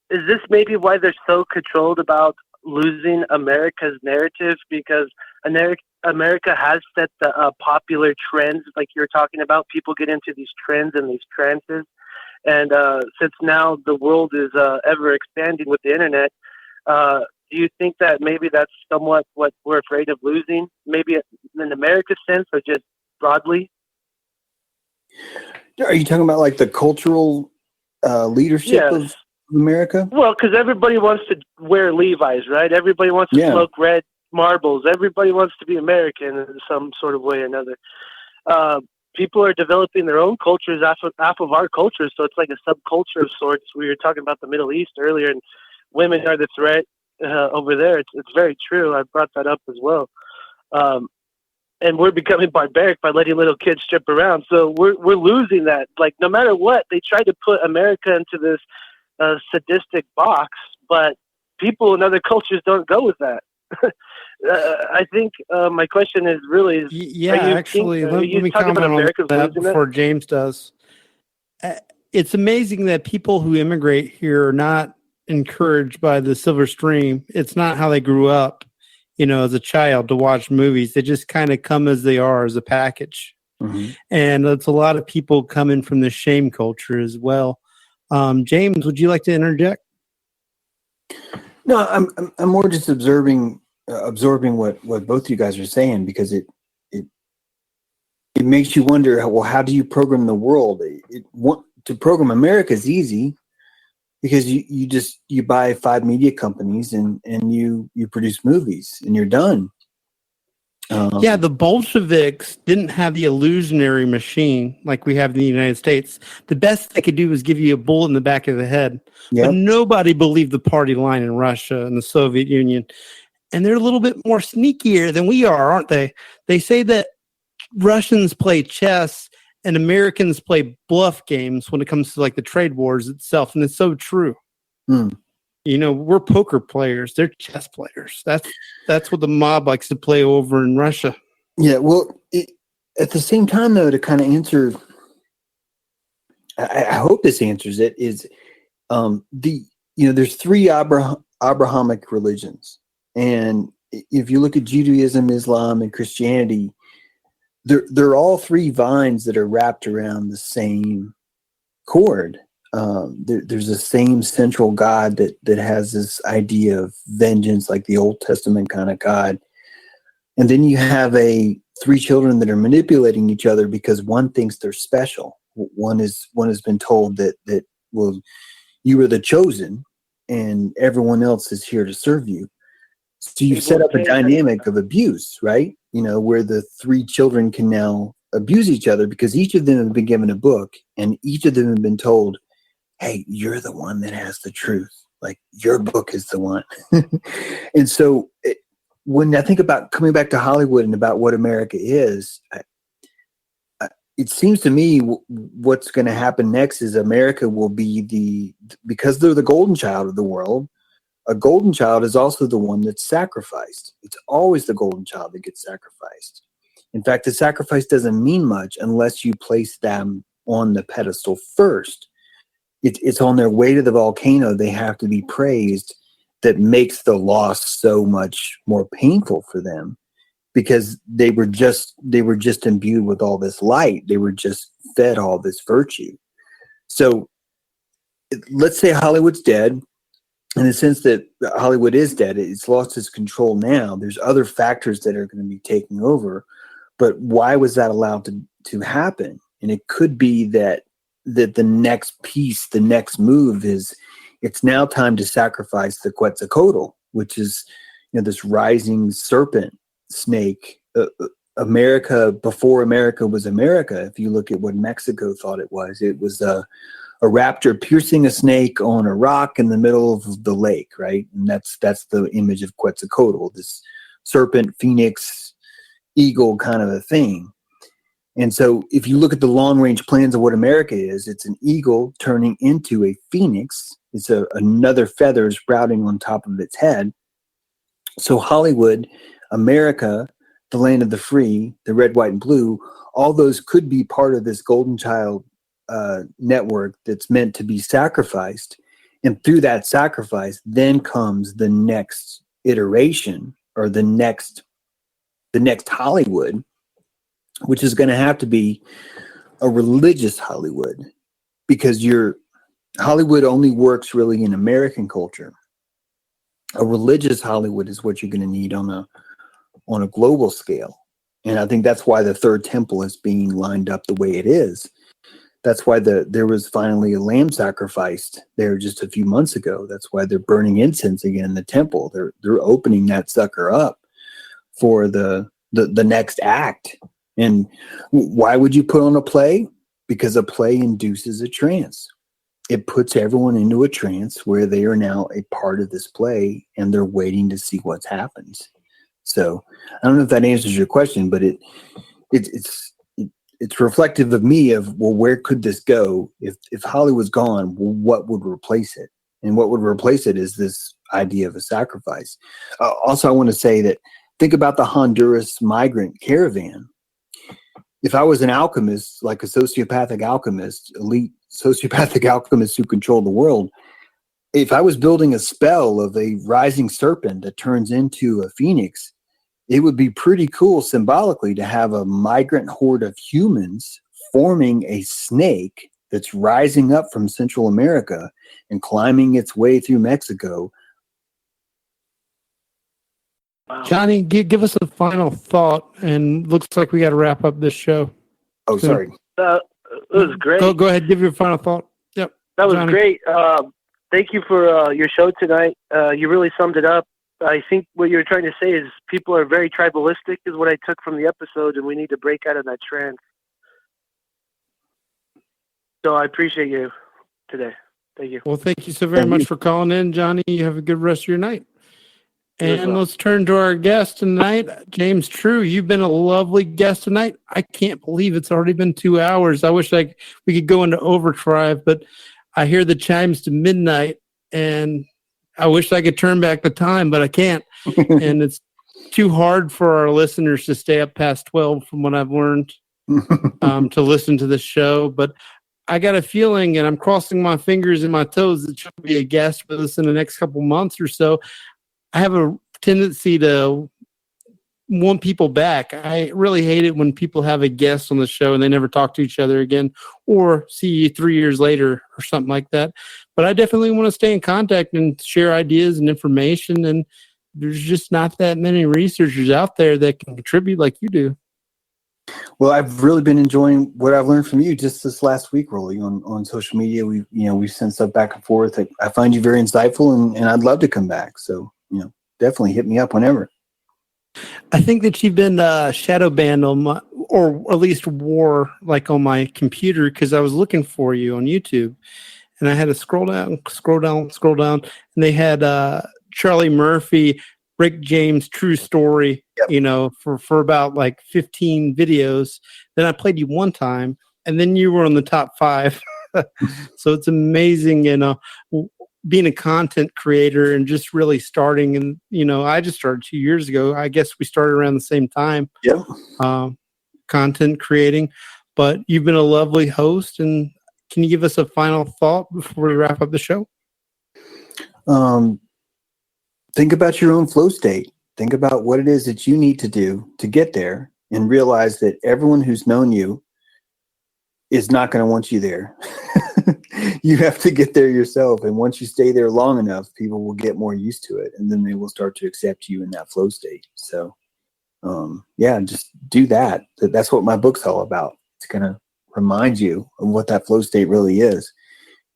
Is this maybe why they're so controlled about losing America's narrative? Because America has set the popular trends, like you're talking about. People get into these trends and these trances. And since now the world is ever expanding with the internet, do you think that maybe that's somewhat what we're afraid of losing? Maybe in America's sense, or just broadly? Are you talking about like the cultural leadership of America? Well, because everybody wants to wear Levi's, right? Everybody wants to smoke red marbles. Everybody wants to be American in some sort of way or another. People are developing their own cultures off of our culture, so it's like a subculture of sorts. We were talking about the Middle East earlier, and women are the threat over there. It's very true. I brought that up as well. And we're becoming barbaric by letting little kids strip around. So we're losing that. Like, no matter what, they try to put America into this sadistic box, but people in other cultures don't go with that. I think my question is really, actually, let me comment on that before James does. It's amazing that people who immigrate here are not encouraged by the silver stream. It's not how they grew up, as a child, to watch movies. They just kind of come as they are, as a package. Mm-hmm. And it's a lot of people coming from the shame culture as well. James, would you like to interject? No, I'm more just absorbing what both you guys are saying, because it makes you wonder, well, how do you program the world? To program America is easy. because you buy 5 media companies and you produce movies and you're done. Yeah, the Bolsheviks didn't have the illusionary machine like we have in the United States. The best they could do was give you a bullet in the back of the head. Yep. But nobody believed the party line in Russia and the Soviet Union. And they're a little bit more sneakier than we are, aren't they? They say that Russians play chess and Americans play bluff games when it comes to like the trade wars itself. And it's so true. You know, we're poker players. They're chess players. That's what the mob likes to play over in Russia. Yeah, well, at the same time, though, to kind of answer, I hope this answers it, is there's 3 Abrahamic religions. And if you look at Judaism, Islam, and Christianity, they're all 3 vines that are wrapped around the same cord. There's the same central God that has this idea of vengeance, like the Old Testament kind of God. And then you have 3 children that are manipulating each other because one thinks they're special. One has been told that well, you are the chosen, and everyone else is here to serve you. So you set up a dynamic of abuse, right? You know, where the 3 children can now abuse each other because each of them have been given a book, and each of them have been told, hey, you're the one that has the truth. Like, your book is the one. And so when I think about coming back to Hollywood and about what America is, it seems to me what's going to happen next is America will be because they're the golden child of the world, a golden child is also the one that's sacrificed. It's always the golden child that gets sacrificed. In fact, the sacrifice doesn't mean much unless you place them on the pedestal first. It's on their way to the volcano. They have to be praised. That makes the loss so much more painful for them because they were just imbued with all this light. They were just fed all this virtue. So let's say Hollywood's dead. In the sense that Hollywood is dead, it's lost its control now. There's other factors that are going to be taking over. But why was that allowed to happen? And it could be that the next piece, the next move is it's now time to sacrifice the Quetzalcoatl, which is this rising serpent snake. America, before America was America, if you look at what Mexico thought it was a raptor piercing a snake on a rock in the middle of the lake, right? And that's the image of Quetzalcoatl, this serpent, phoenix, eagle kind of a thing. And so if you look at the long-range plans of what America is, it's an eagle turning into a phoenix. It's another feather sprouting on top of its head. So Hollywood, America, the land of the free, the red, white, and blue, all those could be part of this golden child network that's meant to be sacrificed. And through that sacrifice, then comes the next iteration or the next Hollywood, which is going to have to be a religious Hollywood, because Hollywood only works really in American culture. A religious Hollywood is what you're going to need on a global scale. And I think that's why the third temple is being lined up the way it is. That's why there was finally a lamb sacrificed there just a few months ago. That's why they're burning incense again in the temple. They're opening that sucker up for the next act. And why would you put on a play? Because a play induces a trance. It puts everyone into a trance where they are now a part of this play and they're waiting to see what happens. So I don't know if that answers your question, but it's reflective of me of, well, where could this go? If Hollywood's gone, well, what would replace it? And what would replace it is this idea of a sacrifice. Also, I want to say that think about the Honduras migrant caravan. If I was an alchemist, like a sociopathic alchemist, elite sociopathic alchemist who controlled the world, if I was building a spell of a rising serpent that turns into a phoenix, it would be pretty cool symbolically to have a migrant horde of humans forming a snake that's rising up from Central America and climbing its way through Mexico. Johnny, give us a final thought, and looks like we got to wrap up this show. Oh, sorry. It was great. Go ahead, give your final thought. Yep. That was Johnny. great. thank you for your show tonight. You really summed it up. I think what you're trying to say is people are very tribalistic is what I took from the episode, and we need to break out of that trend. So I appreciate you today. Thank you. Well, thank you so very much for calling in, Johnny. You have a good rest of your night. And let's turn to our guest tonight, James True. You've been a lovely guest tonight. I can't believe it's already been 2 hours. I wish we could go into overdrive, but I hear the chimes to midnight, and I wish I could turn back the time, but I can't. And it's too hard for our listeners to stay up past 12 from what I've learned to listen to this show. But I got a feeling, and I'm crossing my fingers and my toes, that you'll be a guest with us in the next couple months or so. I have a tendency to want people back. I really hate it when people have a guest on the show and they never talk to each other again or see you 3 years later or something like that. But I definitely want to stay in contact and share ideas and information. And there's just not that many researchers out there that can contribute like you do. Well, I've really been enjoying what I've learned from you just this last week, really, on social media. We've sent stuff back and forth. I find you very insightful, and I'd love to come back. So, definitely hit me up whenever. I think that you've been shadow banned on my, or at least wore like on my computer, because I was looking for you on YouTube, and I had to scroll down, and they had Charlie Murphy, Rick James, True Story, for about like 15 videos. Then I played you one time, and then you were on the top 5. So it's amazing, being a content creator and just really starting. And, I just started 2 years ago. I guess we started around the same time. Yeah. Content creating, but you've been a lovely host. And can you give us a final thought before we wrap up the show? Think about your own flow state. Think about what it is that you need to do to get there, and realize that everyone who's known you is not going to want you there. You have to get there yourself. And once you stay there long enough, people will get more used to it, and then they will start to accept you in that flow state. So, just do that. That's what my book's all about. It's going to remind you of what that flow state really is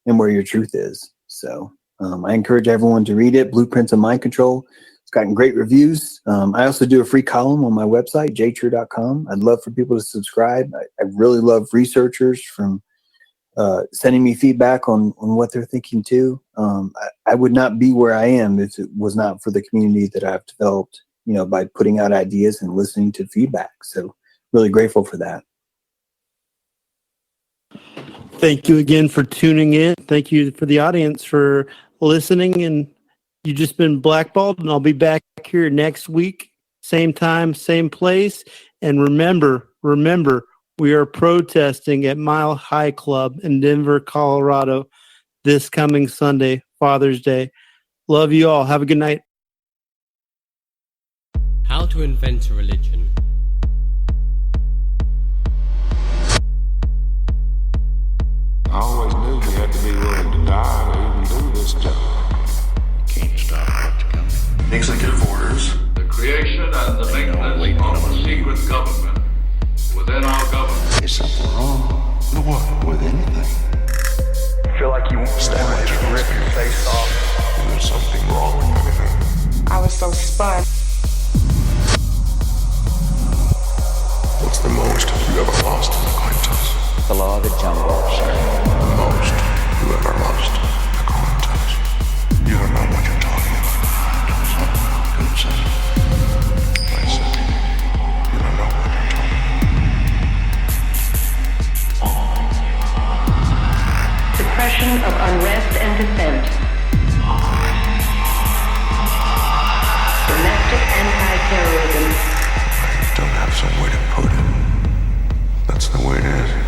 and where your truth is. So, I encourage everyone to read it, Blueprints of Mind Control. It's gotten great reviews. I also do a free column on my website, jtrue.com. I'd love for people to subscribe. I really love researchers from sending me feedback on what they're thinking too. I would not be where I am if it was not for the community that I've developed, by putting out ideas and listening to feedback. So really grateful for that. Thank you again for tuning in. Thank you for the audience for listening. And you've just been Blackballed, and I'll be back here next week, same time, same place. And remember, we are protesting at Mile High Club in Denver, Colorado this coming Sunday, Father's Day. Love you all. Have a good night. How to invent a religion. I always knew you had to be willing to die to even do this job. Can't stop what's coming. Executive orders. The creation and the maintenance of a secret government within our government. There's something wrong. With what? With anything. I feel like you want to rip your face off. Is there something wrong with anything? I was so spun. What's the most you ever lost in the coin toss? The law of the jungle, sir. The most you ever lost in the coin toss? You don't know what you're talking about. Good son. I said, you don't know what you're talking about. Suppression of unrest and dissent. Domestic anti-terrorism. I don't have some way to put it. That's the way it is.